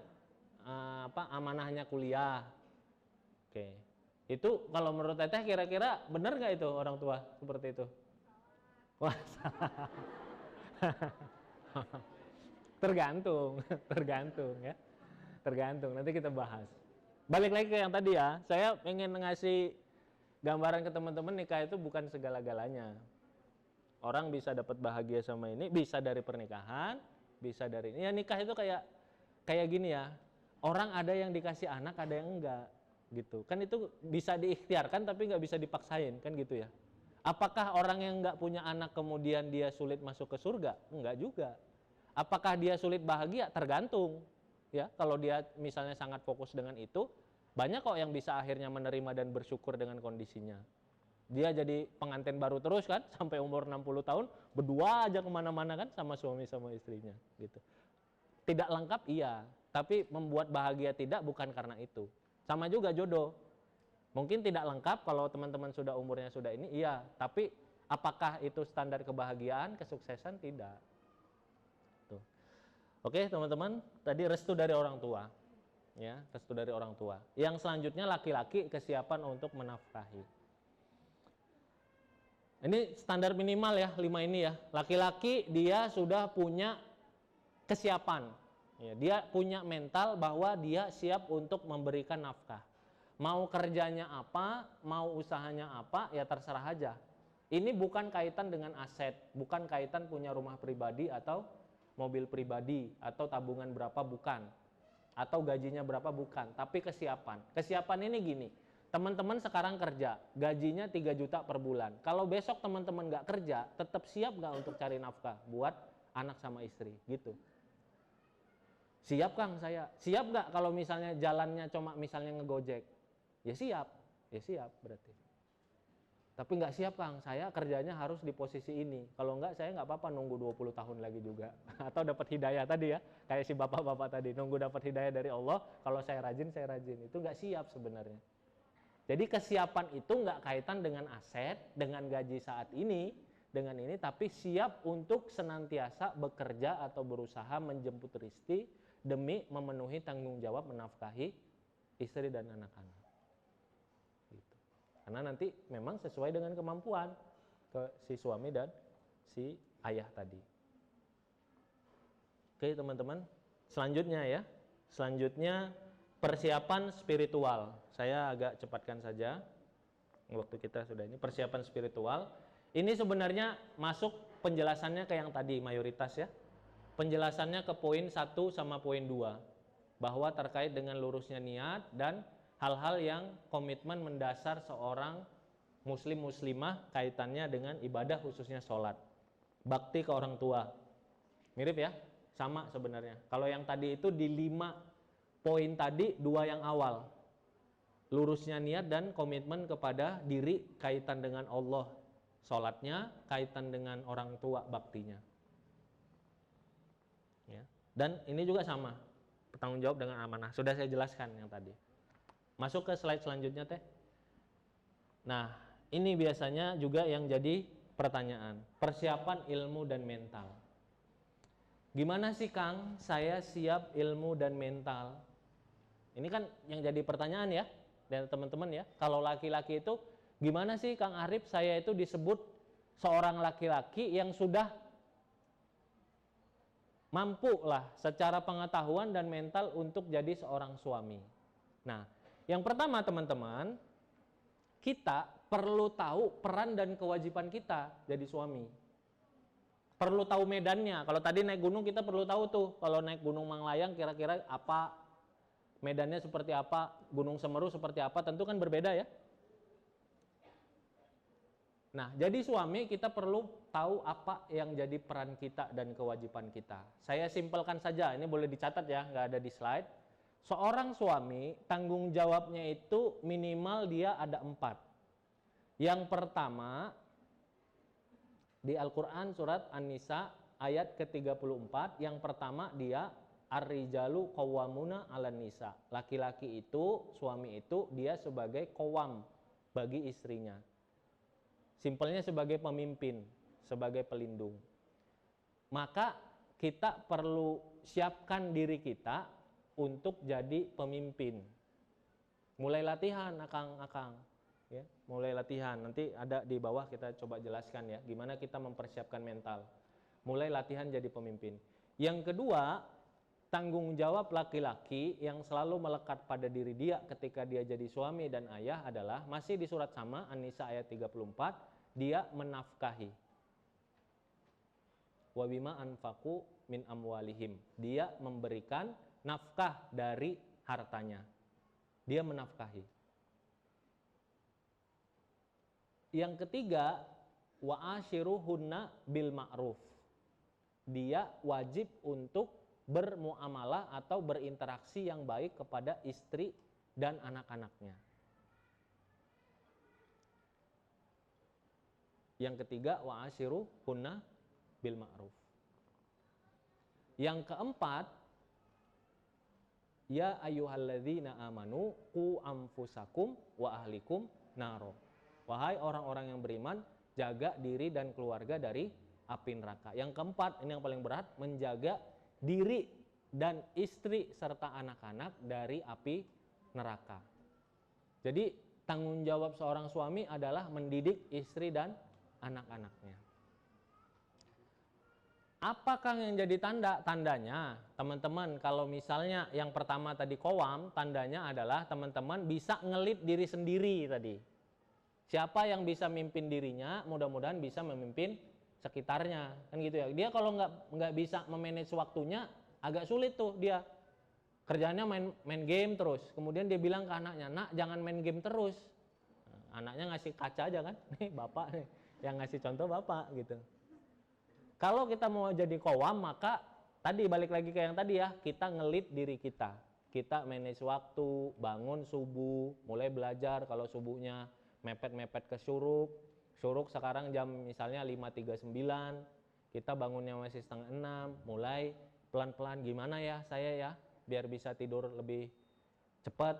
A: amanahnya kuliah. Oke. Itu kalau menurut Teteh kira-kira benar nggak itu orang tua seperti itu? Wah, tergantung ya. Tergantung, nanti kita bahas. Balik lagi ke yang tadi ya, saya pengen ngasih gambaran ke teman-teman, nikah itu bukan segala-galanya. Orang bisa dapat bahagia sama ini, bisa dari pernikahan, bisa dari ini. Ya nikah itu kayak gini ya. Orang ada yang dikasih anak, ada yang enggak gitu. Kan itu bisa diikhtiarkan tapi nggak bisa dipaksain kan gitu ya. Apakah orang yang nggak punya anak kemudian dia sulit masuk ke surga? Enggak juga. Apakah dia sulit bahagia? Tergantung. ya, kalau dia misalnya sangat fokus dengan itu, banyak kok yang bisa akhirnya menerima dan bersyukur dengan kondisinya. Dia jadi pengantin baru terus kan, sampai umur 60 tahun, berdua aja kemana-mana kan sama suami sama istrinya gitu. Tidak lengkap iya, tapi membuat bahagia tidak, bukan karena itu. Sama juga jodoh. Mungkin tidak lengkap kalau teman-teman sudah umurnya sudah ini, iya. Tapi apakah itu standar kebahagiaan, kesuksesan? Tidak. Tuh. Oke teman-teman, tadi restu dari orang tua. Ya, restu dari orang tua. Yang selanjutnya laki-laki kesiapan untuk menafkahi. Ini standar minimal ya, 5 ini ya. Laki-laki dia sudah punya kesiapan. Ya, dia punya mental bahwa dia siap untuk memberikan nafkah. Mau kerjanya apa, mau usahanya apa, ya terserah aja. Ini bukan kaitan dengan aset, bukan kaitan punya rumah pribadi atau mobil pribadi, atau tabungan berapa, bukan. Atau gajinya berapa, bukan. Tapi kesiapan. Kesiapan ini gini, teman-teman sekarang kerja, gajinya 3 juta per bulan. Kalau besok teman-teman nggak kerja, tetap siap nggak untuk cari nafkah buat anak sama istri, gitu. Siap Kang saya. Siap nggak kalau misalnya jalannya cuma misalnya ngegojek? Ya siap berarti. Tapi nggak siap Kang, saya kerjanya harus di posisi ini. Kalau nggak saya nggak apa-apa nunggu 20 tahun lagi juga. Atau dapat hidayah tadi ya, kayak si bapak-bapak tadi, nunggu dapat hidayah dari Allah, kalau saya rajin. Itu nggak siap sebenarnya. Jadi kesiapan itu nggak kaitan dengan aset, dengan gaji saat ini, dengan ini, tapi siap untuk senantiasa bekerja atau berusaha menjemput rezeki demi memenuhi tanggung jawab menafkahi istri dan anak-anak. Gitu. Karena nanti memang sesuai dengan kemampuan ke si suami dan si ayah tadi. Oke teman-teman, selanjutnya ya. Selanjutnya persiapan spiritual. Saya agak cepatkan saja. Waktu kita sudah ini persiapan spiritual. Ini sebenarnya masuk penjelasannya ke yang tadi mayoritas ya. Penjelasannya ke poin 1 sama poin 2. Bahwa terkait dengan lurusnya niat dan hal-hal yang komitmen mendasar seorang muslim-muslimah kaitannya dengan ibadah khususnya sholat. Bakti ke orang tua. Mirip ya? Sama sebenarnya. Kalau yang tadi itu di 5 poin tadi, 2 yang awal. Lurusnya niat dan komitmen kepada diri kaitan dengan Allah. Sholatnya kaitan dengan orang tua, baktinya. Ya. Dan ini juga sama, bertanggung jawab dengan amanah. Sudah saya jelaskan yang tadi. Masuk ke slide selanjutnya teh. Nah, ini biasanya juga yang jadi pertanyaan. Persiapan ilmu dan mental. Gimana sih Kang, saya siap ilmu dan mental? Ini kan yang jadi pertanyaan ya, dan teman-teman ya. Kalau laki-laki itu, gimana sih Kang Arif, saya itu disebut seorang laki-laki yang sudah mampu lah secara pengetahuan dan mental untuk jadi seorang suami. Nah, yang pertama teman-teman, kita perlu tahu peran dan kewajiban kita jadi suami. Perlu tahu medannya. Kalau tadi naik gunung kita perlu tahu tuh, kalau naik Gunung Manglayang kira-kira apa, medannya seperti apa, Gunung Semeru seperti apa, tentu kan berbeda ya. Nah, jadi suami kita perlu tahu apa yang jadi peran kita dan kewajiban kita. Saya simpelkan saja, ini boleh dicatat ya, nggak ada di slide. Seorang suami, tanggung jawabnya itu minimal dia ada 4. Yang pertama, di Al-Quran surat An-Nisa ayat ke-34, yang pertama dia ar-rijalu qawwamuna 'alan nisa. Laki-laki itu, suami itu, dia sebagai qawwam bagi istrinya. Simpelnya sebagai pemimpin, sebagai pelindung. Maka kita perlu siapkan diri kita untuk jadi pemimpin. Mulai latihan akang-akang, ya, mulai latihan. Nanti ada di bawah kita coba jelaskan ya, gimana kita mempersiapkan mental. Mulai latihan jadi pemimpin. Yang kedua, tanggung jawab laki-laki yang selalu melekat pada diri dia ketika dia jadi suami dan ayah adalah, masih di surat sama, An-Nisa ayat 34, dia menafkahi. Wa bima anfaqu min amwalihim. Dia memberikan nafkah dari hartanya. Dia menafkahi. Yang ketiga, wa ashiruhunna bil ma'ruf. Dia wajib untuk bermuamalah atau berinteraksi yang baik kepada istri dan anak-anaknya. Yang ketiga, wa ashiru hunna bil ma'ruf. Yang keempat, ya ayyuhalladzina amanu qu anfusakum wa ahlikum naro. Wahai orang-orang yang beriman, jaga diri dan keluarga dari api neraka. Yang keempat, ini yang paling berat, menjaga diri dan istri serta anak-anak dari api neraka. Jadi tanggung jawab seorang suami adalah mendidik istri dan anak-anaknya. Apakah yang jadi tandanya? Teman-teman, kalau misalnya yang pertama tadi qawam, tandanya adalah teman-teman bisa ngelit diri sendiri tadi. Siapa yang bisa mimpin dirinya, mudah-mudahan bisa memimpin sekitarnya, kan gitu ya. Dia kalau nggak bisa memanage waktunya, agak sulit tuh dia. Kerjanya main game terus. Kemudian dia bilang ke anaknya, nak jangan main game terus. Nah, anaknya ngasih kaca aja kan, nih bapak nih, yang ngasih contoh bapak gitu. Kalau kita mau jadi qawam, maka tadi balik lagi ke yang tadi ya, kita ngelit diri kita. Kita manage waktu, bangun subuh, mulai belajar kalau subuhnya mepet-mepet ke syuruk. Syuruk sekarang jam misalnya 5.39, kita bangunnya masih setengah 6, mulai pelan-pelan gimana ya saya ya, biar bisa tidur lebih cepat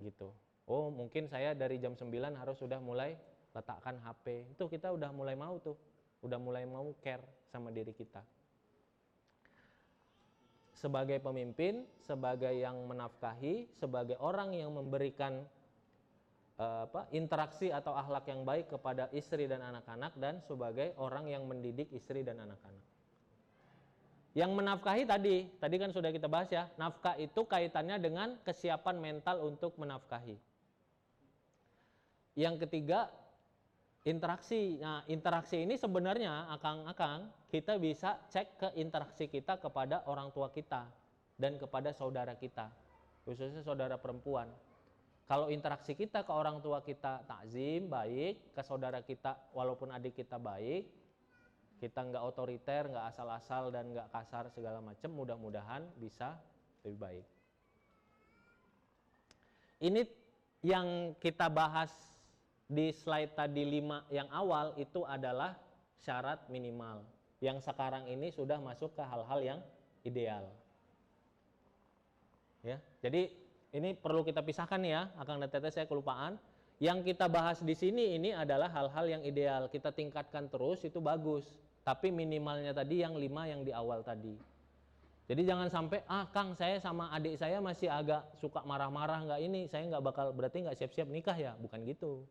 A: gitu. Oh mungkin saya dari jam 9 harus sudah mulai letakkan HP. Itu kita udah mulai mau tuh. Udah mulai mau care sama diri kita. Sebagai pemimpin, sebagai yang menafkahi, sebagai orang yang memberikan interaksi atau akhlak yang baik kepada istri dan anak-anak, dan sebagai orang yang mendidik istri dan anak-anak. Yang menafkahi tadi kan sudah kita bahas ya, nafkah itu kaitannya dengan kesiapan mental untuk menafkahi. Yang ketiga, interaksi. Nah, interaksi ini sebenarnya akang-akang kita bisa cek ke interaksi kita kepada orang tua kita dan kepada saudara kita, khususnya saudara perempuan. Kalau interaksi kita ke orang tua kita takzim, baik, ke saudara kita walaupun adik kita baik, kita nggak otoriter, nggak asal-asal dan nggak kasar segala macam, mudah-mudahan bisa lebih baik. Ini yang kita bahas di slide tadi 5 yang awal itu adalah syarat minimal. Yang sekarang ini sudah masuk ke hal-hal yang ideal. Ya, jadi ini perlu kita pisahkan ya, Akang dan Teteh, saya kelupaan. Yang kita bahas di sini ini adalah hal-hal yang ideal. Kita tingkatkan terus itu bagus. Tapi minimalnya tadi yang 5 yang di awal tadi. Jadi jangan sampai, Kang saya sama adik saya masih agak suka marah-marah nggak ini, saya nggak bakal, berarti nggak siap-siap nikah ya? Bukan gitu.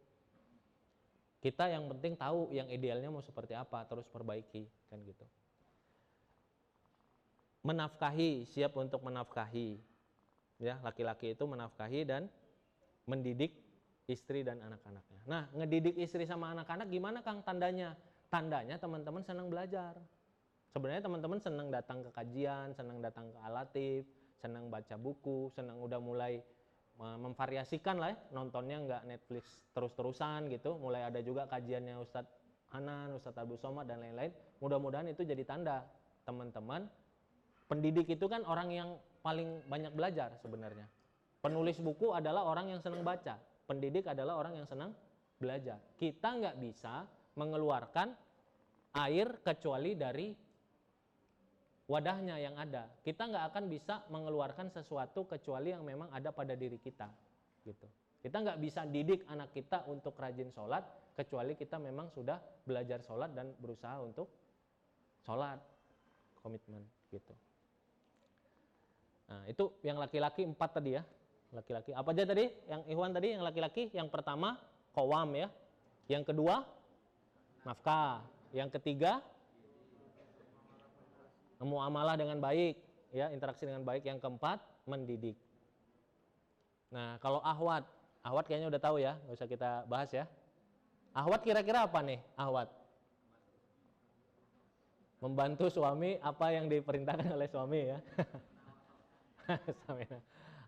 A: Kita yang penting tahu yang idealnya mau seperti apa, terus perbaiki, kan gitu. Menafkahi, siap untuk menafkahi. Ya, laki-laki itu menafkahi dan mendidik istri dan anak-anaknya. Nah, ngedidik istri sama anak-anak gimana Kang tandanya? Tandanya teman-teman senang belajar. Sebenarnya teman-teman senang datang ke kajian, senang datang ke alatif, senang baca buku, senang udah mulai memvariasikan lah ya, nontonnya nggak Netflix terus-terusan gitu. Mulai ada juga kajiannya Ustadz Hanan, Ustadz Abu Somad dan lain-lain. Mudah-mudahan itu jadi tanda teman-teman. Pendidik itu kan orang yang paling banyak belajar sebenarnya. Penulis buku adalah orang yang senang baca. Pendidik adalah orang yang senang belajar. Kita nggak bisa mengeluarkan air kecuali dari wadahnya yang ada. Kita nggak akan bisa mengeluarkan sesuatu kecuali yang memang ada pada diri kita. Gitu. Kita nggak bisa didik anak kita untuk rajin sholat kecuali kita memang sudah belajar sholat dan berusaha untuk sholat, komitmen gitu. Nah, itu yang laki-laki 4 tadi ya. Laki-laki. Apa aja tadi? Yang Ikhwan tadi, yang laki-laki. Yang pertama, qawam ya. Yang kedua, nafkah. Yang ketiga, muamalah dengan baik, ya, interaksi dengan baik. Yang keempat, mendidik. Nah, kalau ahwat kayaknya udah tahu ya, nggak usah kita bahas ya. Ahwat kira-kira apa nih? Ahwat membantu suami apa yang diperintahkan oleh suami ya.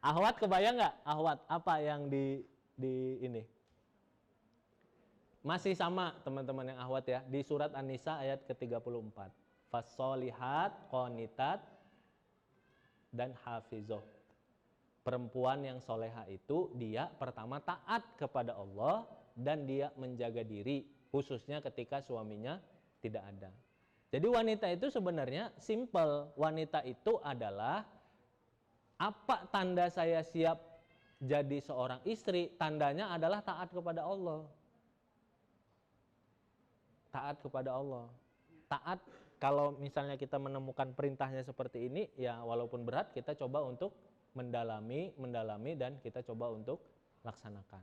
A: Ahwat kebayang nggak? Ahwat apa yang di ini? Masih sama teman-teman yang ahwat ya, di surat An-Nisa ayat ke-34. Fassolihat qanitat dan hafizoh. Perempuan yang soleha itu dia pertama taat kepada Allah dan dia menjaga diri, khususnya ketika suaminya tidak ada. Jadi wanita itu sebenarnya simple. Wanita itu adalah apa tanda saya siap jadi seorang istri? Tandanya adalah taat kepada Allah. Taat kepada Allah. Taat, kalau misalnya kita menemukan perintahnya seperti ini, ya walaupun berat kita coba untuk mendalami dan kita coba untuk laksanakan.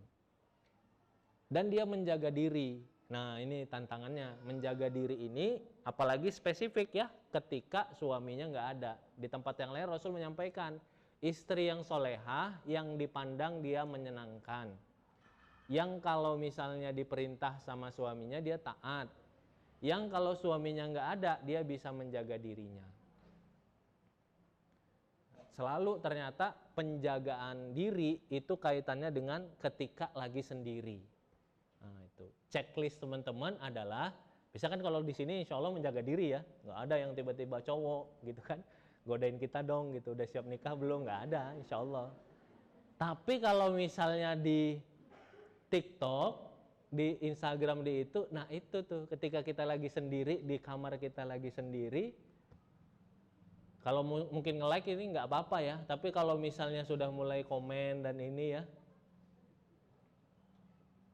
A: Dan dia menjaga diri. Nah, ini tantangannya, menjaga diri ini apalagi spesifik ya, ketika suaminya nggak ada. Di tempat yang lain Rasul menyampaikan, istri yang solehah yang dipandang dia menyenangkan. Yang kalau misalnya diperintah sama suaminya dia taat. Yang kalau suaminya nggak ada dia bisa menjaga dirinya. Selalu ternyata penjagaan diri itu kaitannya dengan ketika lagi sendiri. Nah, itu checklist teman-teman adalah, misalkan kalau di sini insya Allah menjaga diri ya, nggak ada yang tiba-tiba cowok gitu kan, godain kita dong gitu, udah siap nikah belum, nggak ada insya Allah. Tapi kalau misalnya di TikTok, di Instagram, di itu, nah itu tuh ketika kita lagi sendiri, di kamar kita lagi sendiri, kalau mungkin nge-like ini nggak apa-apa ya, tapi kalau misalnya sudah mulai komen dan ini ya,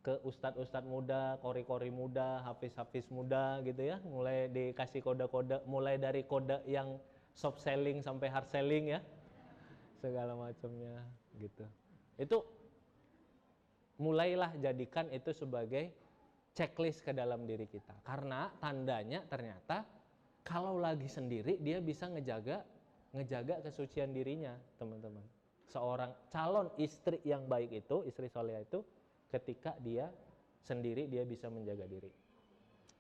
A: ke ustadz-ustadz muda, kori-kori muda, hafiz-hafiz muda gitu ya, mulai dikasih kode-kode, mulai dari kode yang soft selling sampai hard selling ya, segala macamnya gitu. Itu mulailah jadikan itu sebagai checklist ke dalam diri kita. Karena tandanya ternyata kalau lagi sendiri dia bisa ngejaga kesucian dirinya, teman-teman. Seorang calon istri yang baik itu, istri soleh itu, ketika dia sendiri dia bisa menjaga diri.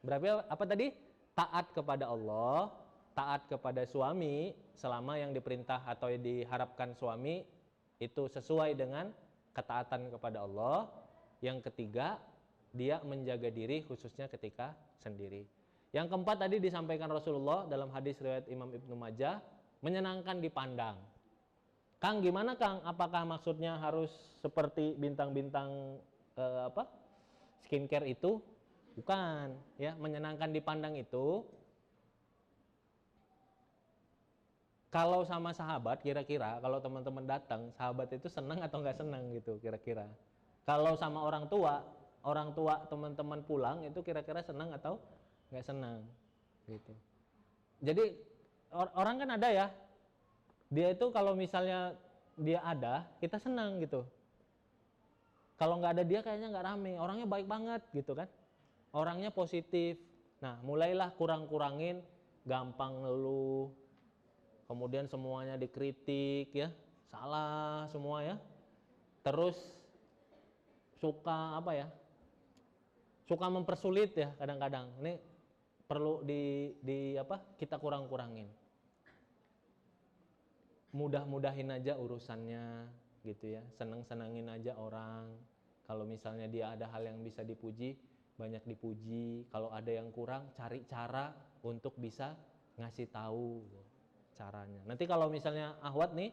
A: Berarti apa tadi? Taat kepada Allah, taat kepada suami selama yang diperintah atau diharapkan suami itu sesuai dengan ketaatan kepada Allah. Yang ketiga, dia menjaga diri khususnya ketika sendiri. Yang keempat tadi disampaikan Rasulullah dalam hadis riwayat Imam Ibnu Majah, menyenangkan dipandang. Kang, gimana Kang? Apakah maksudnya harus seperti bintang-bintang skincare itu? Bukan, ya. Menyenangkan dipandang itu kalau sama sahabat, kira-kira kalau teman-teman datang, sahabat itu senang atau nggak senang gitu kira-kira. Kalau sama orang tua teman-teman pulang itu kira-kira senang atau nggak senang gitu. Jadi orang kan ada ya, dia itu kalau misalnya dia ada, kita senang gitu. Kalau nggak ada dia kayaknya nggak rame, orangnya baik banget gitu kan, orangnya positif. Nah, mulailah kurang-kurangin gampang ngeluh, kemudian semuanya dikritik ya, salah semua ya. Terus suka suka mempersulit ya kadang-kadang. Ini perlu kita kurang-kurangin. Mudah-mudahin aja urusannya gitu ya, seneng-senengin aja orang. Kalau misalnya dia ada hal yang bisa dipuji, banyak dipuji. Kalau ada yang kurang, cari cara untuk bisa ngasih tahu caranya. Nanti kalau misalnya Ahwat nih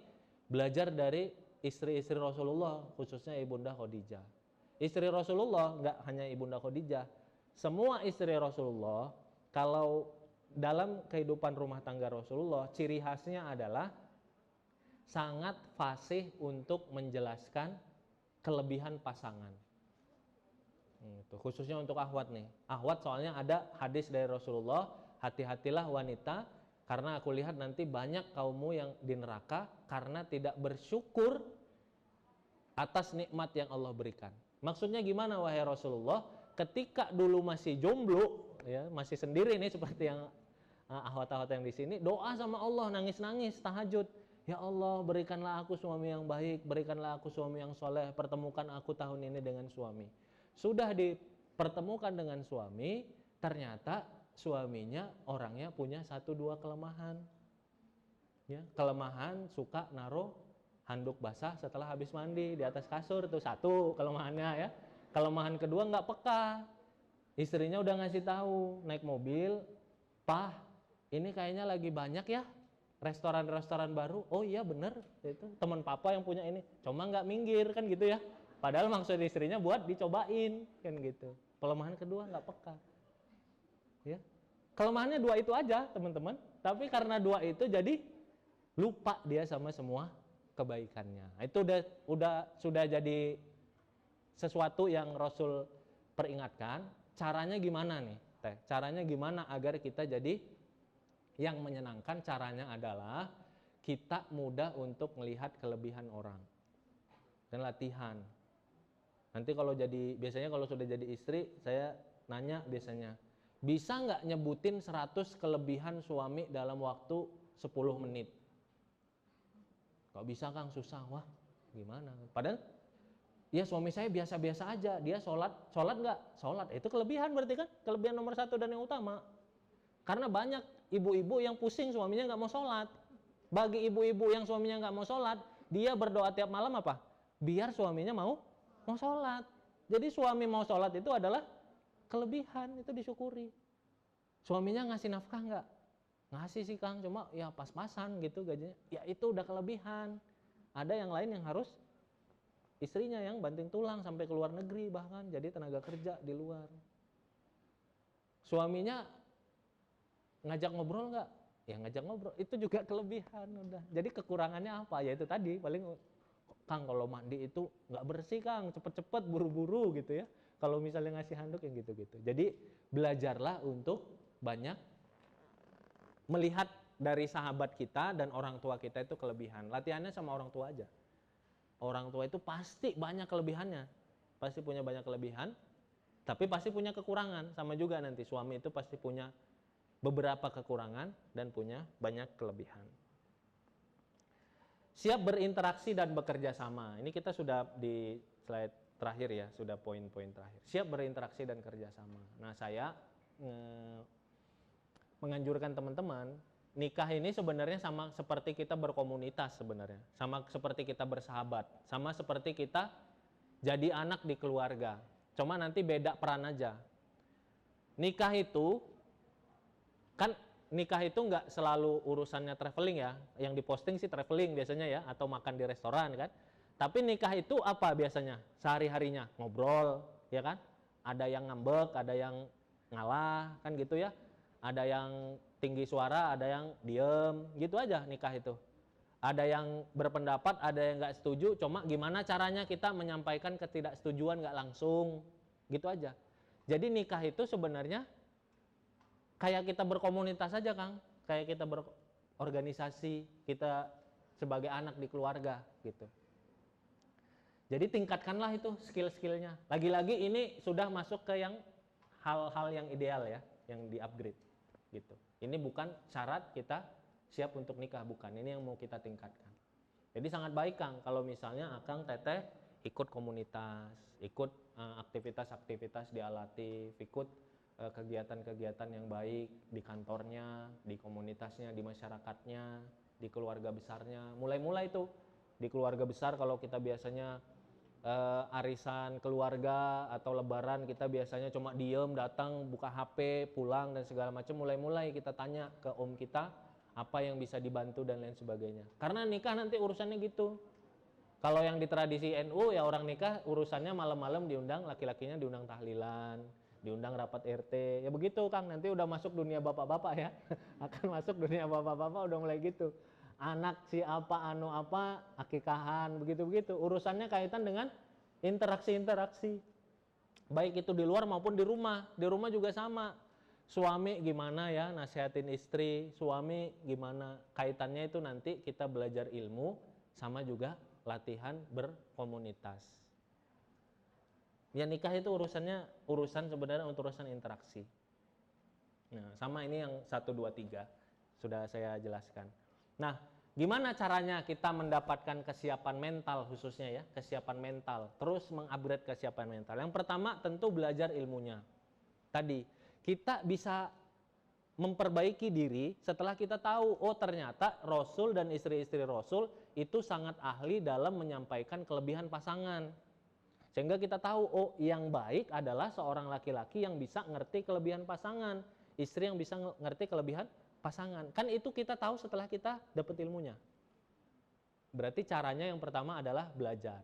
A: belajar dari istri-istri Rasulullah, khususnya Ibunda Khadijah. Istri Rasulullah nggak hanya Ibunda Khadijah, semua istri Rasulullah kalau dalam kehidupan rumah tangga Rasulullah, ciri khasnya adalah sangat fasih untuk menjelaskan kelebihan pasangan. Khususnya untuk Ahwat nih. Ahwat soalnya ada hadis dari Rasulullah, hati-hatilah wanita karena aku lihat nanti banyak kaummu yang di neraka karena tidak bersyukur atas nikmat yang Allah berikan. Maksudnya gimana wahai Rasulullah? Ketika dulu masih jomblo, ya masih sendiri nih seperti yang ahwat-ahwat yang di sini, doa sama Allah, nangis-nangis, tahajud. Ya Allah, berikanlah aku suami yang baik, berikanlah aku suami yang soleh, pertemukan aku tahun ini dengan suami. Sudah dipertemukan dengan suami, ternyata suaminya orangnya punya 1-2 kelemahan. Ya, kelemahan suka naruh handuk basah setelah habis mandi di atas kasur, itu satu kelemahannya ya. Kelemahan kedua nggak peka. Istrinya udah ngasih tahu naik mobil, "Pah, ini kayaknya lagi banyak ya restoran-restoran baru, oh iya bener, itu teman papa yang punya ini, cuma nggak minggir kan gitu ya. Padahal maksud istrinya buat dicobain kan gitu. Kelemahan kedua nggak peka. Ya. Kelemahannya dua itu aja teman-teman, tapi karena dua itu jadi lupa dia sama semua kebaikannya. Itu sudah jadi sesuatu yang Rasul peringatkan. Caranya gimana nih? Caranya gimana agar kita jadi yang menyenangkan? Caranya adalah kita mudah untuk melihat kelebihan orang dan latihan. Nanti biasanya kalau sudah jadi istri, saya nanya biasanya, bisa nggak nyebutin 100 kelebihan suami dalam waktu 10 menit? Kok bisa Kang, susah. Wah gimana? Padahal ya suami saya biasa-biasa aja, dia sholat nggak? Sholat, itu kelebihan berarti kan? Kelebihan nomor satu dan yang utama. Karena banyak ibu-ibu yang pusing suaminya nggak mau sholat. Bagi ibu-ibu yang suaminya nggak mau sholat, dia berdoa tiap malam apa? Biar suaminya mau sholat. Jadi suami mau sholat itu adalah kelebihan, itu disyukuri. Suaminya ngasih nafkah nggak? Ngasih sih Kang, cuma ya pas-pasan gitu gajinya. Ya itu udah kelebihan. Ada yang lain yang harus istrinya yang banting tulang sampai ke luar negeri bahkan jadi tenaga kerja di luar. Suaminya ngajak ngobrol nggak? Ya ngajak ngobrol, itu juga kelebihan udah. Jadi kekurangannya apa? Ya itu tadi paling Kang kalau mandi itu nggak bersih Kang, cepet-cepet buru-buru gitu ya. Kalau misalnya ngasih handuk yang gitu-gitu. Jadi belajarlah untuk banyak melihat dari sahabat kita dan orang tua kita itu kelebihan. Latihannya sama orang tua aja. Orang tua itu pasti banyak kelebihannya. Pasti punya banyak kelebihan, tapi pasti punya kekurangan. Sama juga nanti suami itu pasti punya beberapa kekurangan dan punya banyak kelebihan. Siap berinteraksi dan bekerja sama. Ini kita sudah di slide terakhir ya, sudah poin-poin terakhir. Siap berinteraksi dan kerja sama. Nah, saya menganjurkan teman-teman, nikah ini sebenarnya sama seperti kita berkomunitas sebenarnya. Sama seperti kita bersahabat. Sama seperti kita jadi anak di keluarga. Cuma nanti beda peran aja. Nikah itu, kan nikah itu nggak selalu urusannya traveling ya. Yang diposting sih traveling biasanya ya, atau makan di restoran kan. Tapi nikah itu apa biasanya? Sehari-harinya ngobrol, ya kan? Ada yang ngambek, ada yang ngalah, kan gitu ya. Ada yang tinggi suara, ada yang diem, gitu aja nikah itu. Ada yang berpendapat, ada yang nggak setuju, cuma gimana caranya kita menyampaikan ketidaksetujuan nggak langsung, gitu aja. Jadi nikah itu sebenarnya kayak kita berkomunitas aja Kang, kayak kita berorganisasi, kita sebagai anak di keluarga gitu. Jadi tingkatkanlah itu skill-skillnya. Lagi-lagi ini sudah masuk ke yang hal-hal yang ideal ya, yang di-upgrade gitu. Ini bukan syarat kita siap untuk nikah, bukan. Ini yang mau kita tingkatkan. Jadi sangat baik Kang kalau misalnya Akang Teteh ikut komunitas, ikut aktivitas-aktivitas di Alatif, ikut kegiatan-kegiatan yang baik di kantornya, di komunitasnya, di masyarakatnya, di keluarga besarnya. Mulai-mulai tuh di keluarga besar kalau kita biasanya arisan keluarga atau lebaran kita biasanya cuma diem, datang, buka HP, pulang dan segala macam. Mulai-mulai kita tanya ke om kita apa yang bisa dibantu dan lain sebagainya. Karena nikah nanti urusannya gitu. Kalau yang di tradisi NU ya orang nikah urusannya malam-malam diundang, laki-lakinya diundang tahlilan, diundang rapat RT. Ya begitu Kang, nanti udah masuk dunia bapak-bapak ya. Akan masuk dunia bapak-bapak udah mulai gitu. Anak si apa, anu apa, akikahan, begitu-begitu. Urusannya kaitan dengan interaksi-interaksi. Baik itu di luar maupun di rumah. Di rumah juga sama. Suami gimana ya nasihatin istri, suami gimana. Kaitannya itu nanti kita belajar ilmu sama juga latihan berkomunitas. Ya nikah itu urusan sebenarnya untuk urusan interaksi. Nah, sama ini yang 1, 2, 3 sudah saya jelaskan. Nah, gimana caranya kita mendapatkan kesiapan mental khususnya ya, kesiapan mental, terus mengupgrade kesiapan mental. Yang pertama tentu belajar ilmunya. Tadi, kita bisa memperbaiki diri setelah kita tahu, oh ternyata Rasul dan istri-istri Rasul itu sangat ahli dalam menyampaikan kelebihan pasangan. Sehingga kita tahu, oh yang baik adalah seorang laki-laki yang bisa ngerti kelebihan pasangan, istri yang bisa ngerti kelebihan pasangan. Kan itu kita tahu setelah kita dapat ilmunya. Berarti caranya yang pertama adalah belajar.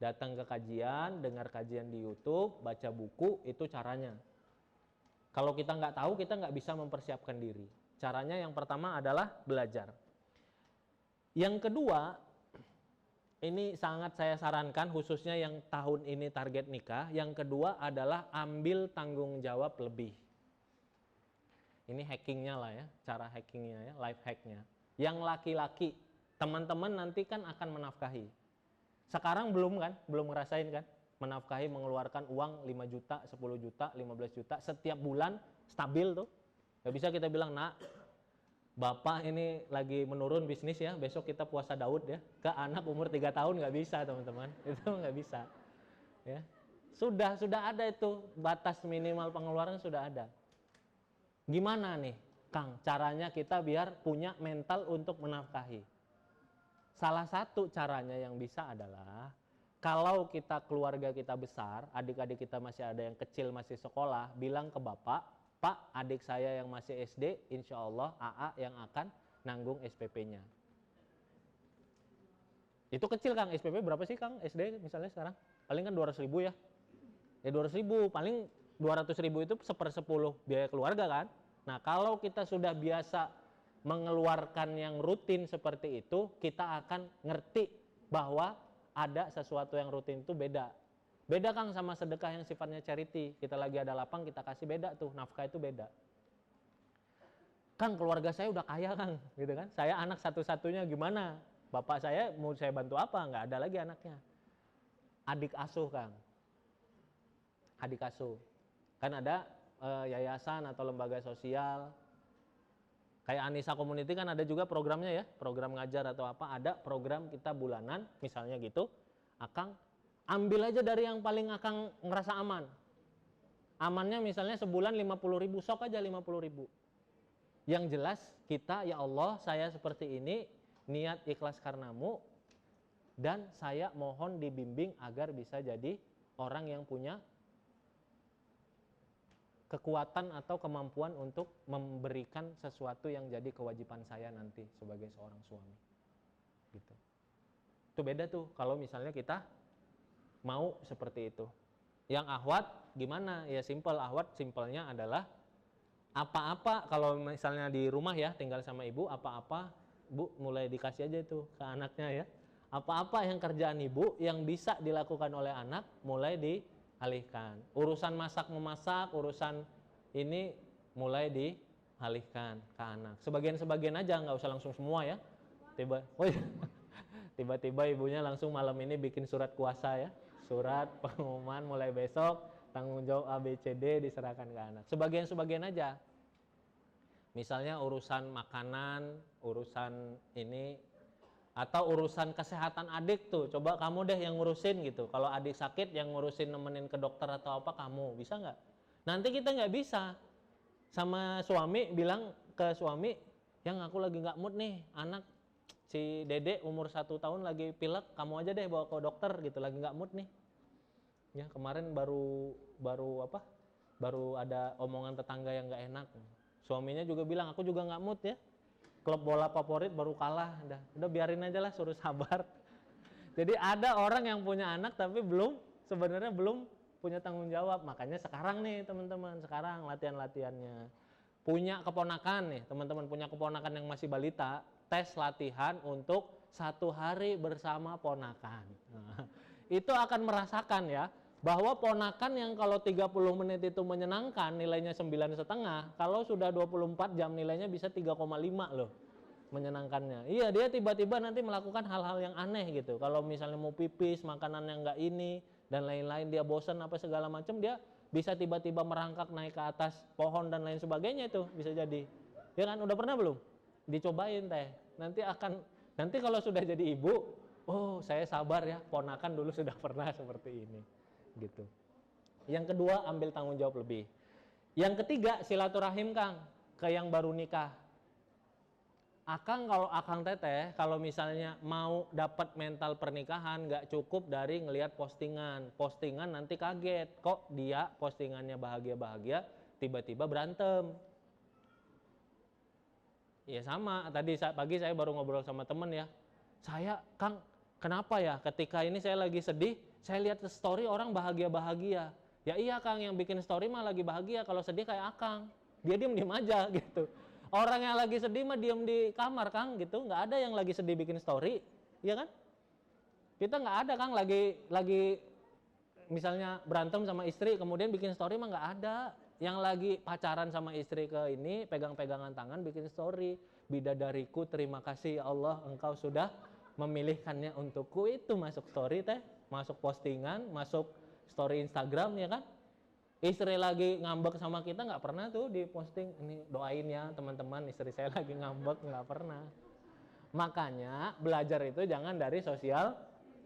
A: Datang ke kajian, dengar kajian di YouTube, baca buku, itu caranya. Kalau kita nggak tahu, kita nggak bisa mempersiapkan diri. Caranya yang pertama adalah belajar. Yang kedua, ini sangat saya sarankan khususnya yang tahun ini target nikah. Yang kedua adalah ambil tanggung jawab lebih. Ini hackingnya lah ya, cara hackingnya ya, life hacknya. Yang laki-laki, teman-teman nanti kan akan menafkahi. Sekarang belum kan, belum ngerasain kan, menafkahi mengeluarkan uang 5 juta, 10 juta, 15 juta setiap bulan stabil tuh. Gak bisa kita bilang, nak, bapak ini lagi menurun bisnis ya, besok kita puasa Daud ya. Ke anak umur 3 tahun nggak bisa teman-teman, itu nggak bisa. Ya, sudah ada itu batas minimal pengeluaran sudah ada. Gimana nih, Kang, caranya kita biar punya mental untuk menafkahi? Salah satu caranya yang bisa adalah kalau kita keluarga kita besar, adik-adik kita masih ada yang kecil masih sekolah, bilang ke bapak, Pak, adik saya yang masih SD, insya Allah AA yang akan nanggung SPP-nya. Itu kecil Kang, SPP berapa sih Kang SD misalnya sekarang? Paling kan 200.000 ya. Ya 200.000, paling 200.000 itu 1/10 biaya keluarga kan. Nah kalau kita sudah biasa mengeluarkan yang rutin seperti itu, kita akan ngerti bahwa ada sesuatu yang rutin itu beda. Beda Kang sama sedekah yang sifatnya charity. Kita lagi ada lapang, kita kasih, beda tuh, nafkah itu beda. Kang, keluarga saya udah kaya Kang, gitu kan. Saya anak satu-satunya, gimana? Bapak saya mau saya bantu apa? Nggak ada lagi anaknya. Adik asuh Kang. Adik asuh. Kan ada yayasan atau lembaga sosial. Kayak Anissa Community kan ada juga programnya ya, program ngajar atau apa, ada program kita bulanan, misalnya gitu. Akang ambil aja dari yang paling Akang ngerasa aman. Amannya misalnya sebulan 50.000, sok aja 50.000. Yang jelas kita, ya Allah, saya seperti ini, niat ikhlas karenamu, dan saya mohon dibimbing agar bisa jadi orang yang punya kekuatan atau kemampuan untuk memberikan sesuatu yang jadi kewajiban saya nanti sebagai seorang suami. Gitu. Itu beda tuh kalau misalnya kita mau seperti itu. Yang ahwat gimana? Ya simpel, ahwat simpelnya adalah apa-apa kalau misalnya di rumah ya tinggal sama ibu, apa-apa Bu mulai dikasih aja itu ke anaknya ya. Apa-apa yang kerjaan ibu yang bisa dilakukan oleh anak mulai dialihkan. Urusan masak-memasak, urusan ini mulai dialihkan ke anak. Sebagian-sebagian aja, nggak usah langsung semua ya. Tiba-tiba ibunya langsung malam ini bikin surat kuasa ya. Surat pengumuman mulai besok tanggung jawab ABCD diserahkan ke anak. Sebagian-sebagian aja. Misalnya urusan makanan, urusan ini, atau urusan kesehatan adik tuh, coba kamu deh yang ngurusin gitu. Kalau adik sakit yang ngurusin, nemenin ke dokter atau apa, kamu bisa nggak? Nanti kita nggak bisa. Sama suami bilang ke suami, yang aku lagi nggak mood nih, anak si Dede umur 1 tahun lagi pilek, kamu aja deh bawa ke dokter gitu, lagi nggak mood nih. Ya kemarin baru ada omongan tetangga yang nggak enak. Suaminya juga bilang, aku juga nggak mood ya. Klub bola favorit baru kalah, udah biarin aja lah, suruh sabar. Jadi ada orang yang punya anak tapi sebenarnya belum punya tanggung jawab. Makanya sekarang nih teman-teman, sekarang latihan-latihannya. Punya keponakan nih, teman-teman punya keponakan yang masih balita, tes latihan untuk 1 hari bersama ponakan. Nah, itu akan merasakan ya, bahwa ponakan yang kalau 30 menit itu menyenangkan nilainya 9,5, kalau sudah 24 jam nilainya bisa 3,5 loh menyenangkannya. Iya, dia tiba-tiba nanti melakukan hal-hal yang aneh gitu. Kalau misalnya mau pipis, makanan yang enggak ini dan lain-lain, dia bosan apa segala macam, dia bisa tiba-tiba merangkak naik ke atas pohon dan lain sebagainya, itu bisa jadi. Ya kan, udah pernah belum? Dicobain teh. Nanti kalau sudah jadi ibu, oh saya sabar ya, ponakan dulu sudah pernah seperti ini. Gitu. Yang kedua, ambil tanggung jawab lebih. Yang ketiga, silaturahim Kang ke yang baru nikah. Akang teteh kalau misalnya mau dapat mental pernikahan, nggak cukup dari ngelihat postingan nanti kaget kok dia postingannya bahagia-bahagia tiba-tiba berantem. Ya sama, tadi pagi saya baru ngobrol sama temen ya. Saya, Kang, kenapa ya ketika ini saya lagi sedih, saya lihat story orang bahagia-bahagia. Ya iya Kang, yang bikin story mah lagi bahagia, kalau sedih kayak Akang. Dia diem-diem aja gitu. Orang yang lagi sedih mah diem di kamar Kang gitu, nggak ada yang lagi sedih bikin story, ya kan? Kita nggak ada Kang lagi misalnya berantem sama istri kemudian bikin story mah nggak ada. Yang lagi pacaran sama istri ke ini pegang-pegangan tangan bikin story, bidadariku terima kasih ya Allah engkau sudah memilihkannya untukku, itu masuk story teh, masuk postingan, masuk story Instagram ya kan. Istri lagi ngambek sama kita nggak pernah tuh di posting, ini doain ya teman-teman istri saya lagi ngambek, nggak pernah. Makanya belajar itu jangan dari sosial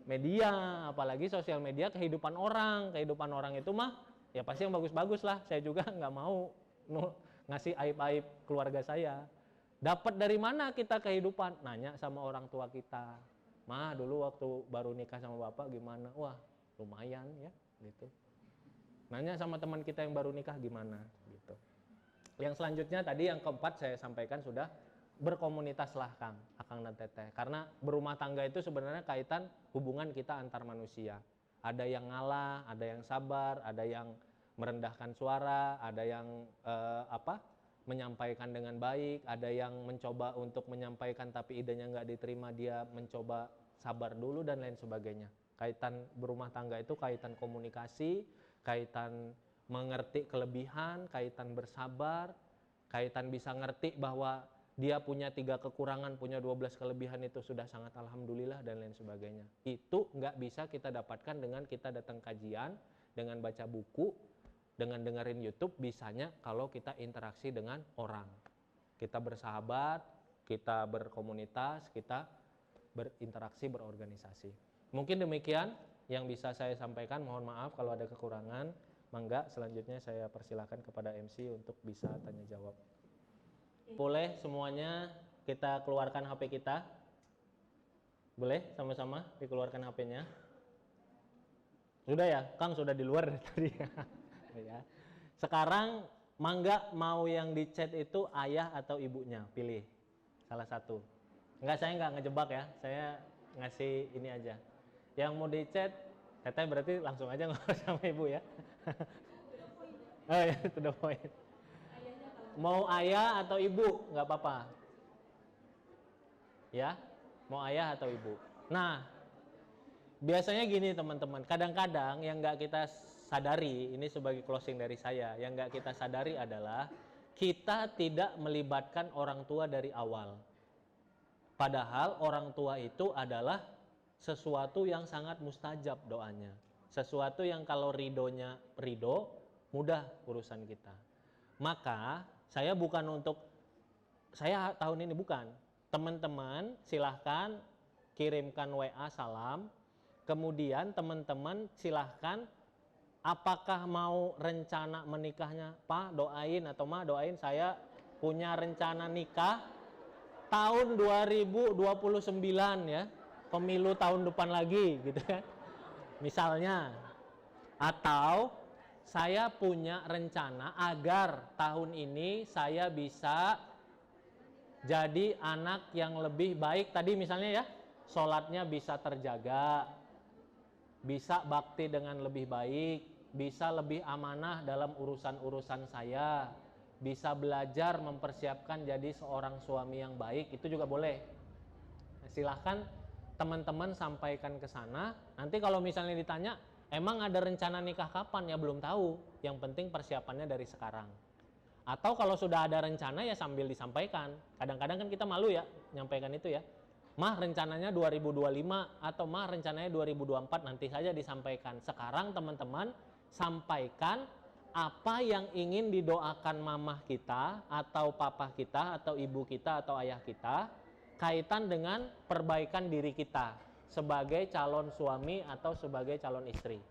A: media, apalagi sosial media kehidupan orang itu mah ya pasti yang bagus-bagus lah. Saya juga nggak mau ngasih aib-aib keluarga saya. Dapat dari mana kita kehidupan? Nanya sama orang tua kita. Mah dulu waktu baru nikah sama bapak gimana? Wah lumayan ya gitu. Nanya sama teman kita yang baru nikah gimana gitu. Yang selanjutnya tadi yang keempat saya sampaikan sudah, berkomunitas lah Kang, Akang dan Teteh. Karena berumah tangga itu sebenarnya kaitan hubungan kita antar manusia. Ada yang ngalah, ada yang sabar, ada yang merendahkan suara, ada yang menyampaikan dengan baik, ada yang mencoba untuk menyampaikan tapi idenya nggak diterima, dia mencoba sabar dulu dan lain sebagainya. Kaitan berumah tangga itu kaitan komunikasi, kaitan mengerti kelebihan, kaitan bersabar, kaitan bisa ngerti bahwa dia punya 3 kekurangan, punya 12 kelebihan, itu sudah sangat alhamdulillah dan lain sebagainya. Itu nggak bisa kita dapatkan dengan kita datang kajian, dengan baca buku, dengan dengerin YouTube. Bisanya kalau kita interaksi dengan orang. Kita bersahabat, kita berkomunitas, kita berinteraksi, berorganisasi. Mungkin demikian yang bisa saya sampaikan. Mohon maaf kalau ada kekurangan. Mangga selanjutnya saya persilahkan kepada MC untuk bisa tanya jawab. Boleh semuanya kita keluarkan HP kita? Boleh sama-sama dikeluarkan HP-nya? Sudah ya, Kang sudah di luar tadi ya. Sekarang mangga mau yang di chat itu ayah atau ibunya, pilih salah satu. Enggak, saya enggak ngejebak ya, saya ngasih ini aja. Yang mau di chat, Teteh berarti langsung aja ngobrol sama ibu ya. Oh ya, itu the point. Mau ayah atau ibu, nggak apa-apa. Ya, mau ayah atau ibu. Nah, biasanya gini teman-teman, kadang-kadang yang nggak kita sadari, ini sebagai closing dari saya, yang nggak kita sadari adalah kita tidak melibatkan orang tua dari awal. Padahal orang tua itu adalah sesuatu yang sangat mustajab doanya. Sesuatu yang kalau ridho, mudah urusan kita. Maka saya tahun ini bukan. Teman-teman silahkan kirimkan WA salam. Kemudian teman-teman silahkan apakah mau rencana menikahnya. Pak doain atau Ma doain saya punya rencana nikah tahun 2029 ya. Pemilu tahun depan lagi gitu kan. Misalnya. Atau saya punya rencana agar tahun ini saya bisa jadi anak yang lebih baik. Tadi misalnya ya, sholatnya bisa terjaga, bisa bakti dengan lebih baik, bisa lebih amanah dalam urusan-urusan saya, bisa belajar mempersiapkan jadi seorang suami yang baik, itu juga boleh. Silahkan teman-teman sampaikan ke sana. Nanti kalau misalnya ditanya, emang ada rencana nikah kapan? Ya belum tahu. Yang penting persiapannya dari sekarang. Atau kalau sudah ada rencana ya sambil disampaikan. Kadang-kadang kan kita malu ya nyampaikan itu ya. Mah rencananya 2025 atau mah rencananya 2024, nanti saja disampaikan. Sekarang teman-teman sampaikan apa yang ingin didoakan mamah kita atau papa kita atau ibu kita atau ayah kita kaitan dengan perbaikan diri kita sebagai calon suami atau sebagai calon istri.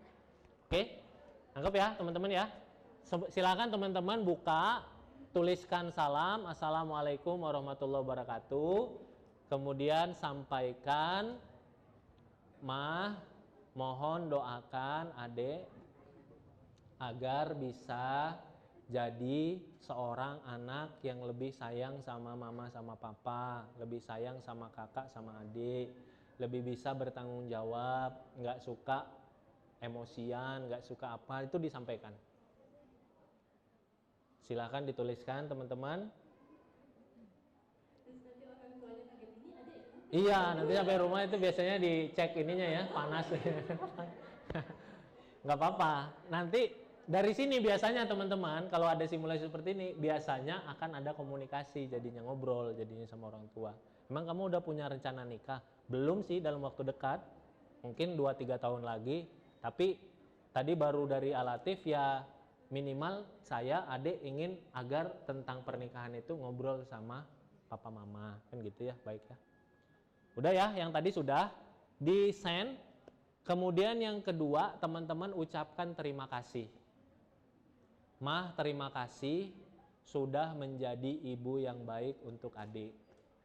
A: Oke? Anggap ya teman-teman ya. Silakan teman-teman buka, tuliskan salam, assalamualaikum warahmatullahi wabarakatuh. Kemudian sampaikan, Mah, mohon doakan adek agar bisa jadi seorang anak yang lebih sayang sama mama sama papa, lebih sayang sama kakak sama adik, lebih bisa bertanggung jawab, nggak suka emosian, nggak suka apa, itu disampaikan. Silahkan dituliskan teman-teman. Iya, nanti sampai rumah itu biasanya dicek ininya ya, panas. Nggak apa-apa. Nanti dari sini biasanya teman-teman, kalau ada simulasi seperti ini, biasanya akan ada komunikasi, jadinya ngobrol, jadinya sama orang tua. Emang kamu udah punya rencana nikah? Belum sih dalam waktu dekat, mungkin 2-3 tahun lagi. Tapi tadi baru dari Alatif ya, minimal saya, adik ingin agar tentang pernikahan itu ngobrol sama papa mama, kan gitu ya, baik ya. Udah ya, yang tadi sudah di-send. Kemudian yang kedua, teman-teman ucapkan terima kasih. Mah, terima kasih sudah menjadi ibu yang baik untuk adik.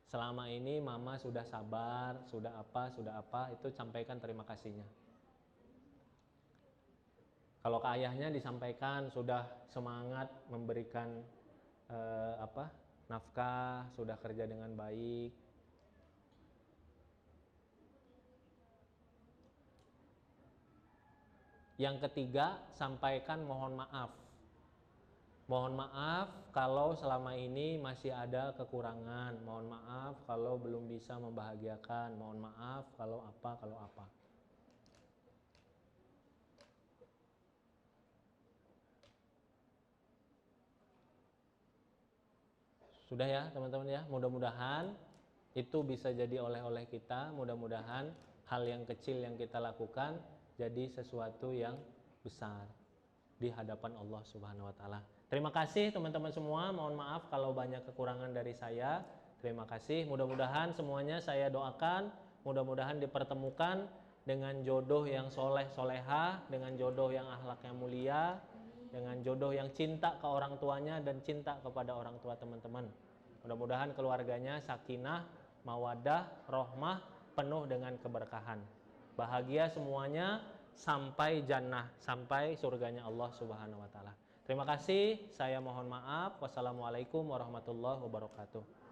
A: Selama ini mama sudah sabar, sudah apa, itu sampaikan terima kasihnya. Kalau ke ayahnya disampaikan sudah semangat memberikan nafkah, sudah kerja dengan baik. Yang ketiga, sampaikan mohon maaf. Mohon maaf kalau selama ini masih ada kekurangan. Mohon maaf kalau belum bisa membahagiakan. Mohon maaf kalau apa. Sudah ya teman-teman ya. Mudah-mudahan itu bisa jadi oleh-oleh kita. Mudah-mudahan hal yang kecil yang kita lakukan jadi sesuatu yang besar di hadapan Allah Subhanahu wa taala. Terima kasih teman-teman semua. Mohon maaf kalau banyak kekurangan dari saya. Terima kasih. Mudah-mudahan semuanya saya doakan, mudah-mudahan dipertemukan dengan jodoh yang soleh solehah, dengan jodoh yang akhlaknya mulia, dengan jodoh yang cinta ke orang tuanya dan cinta kepada orang tua teman-teman. Mudah-mudahan keluarganya sakinah, mawaddah, rohmah, penuh dengan keberkahan. Bahagia semuanya sampai jannah, sampai surganya Allah Subhanahu wa taala. Terima kasih, saya mohon maaf. Wassalamualaikum warahmatullahi wabarakatuh.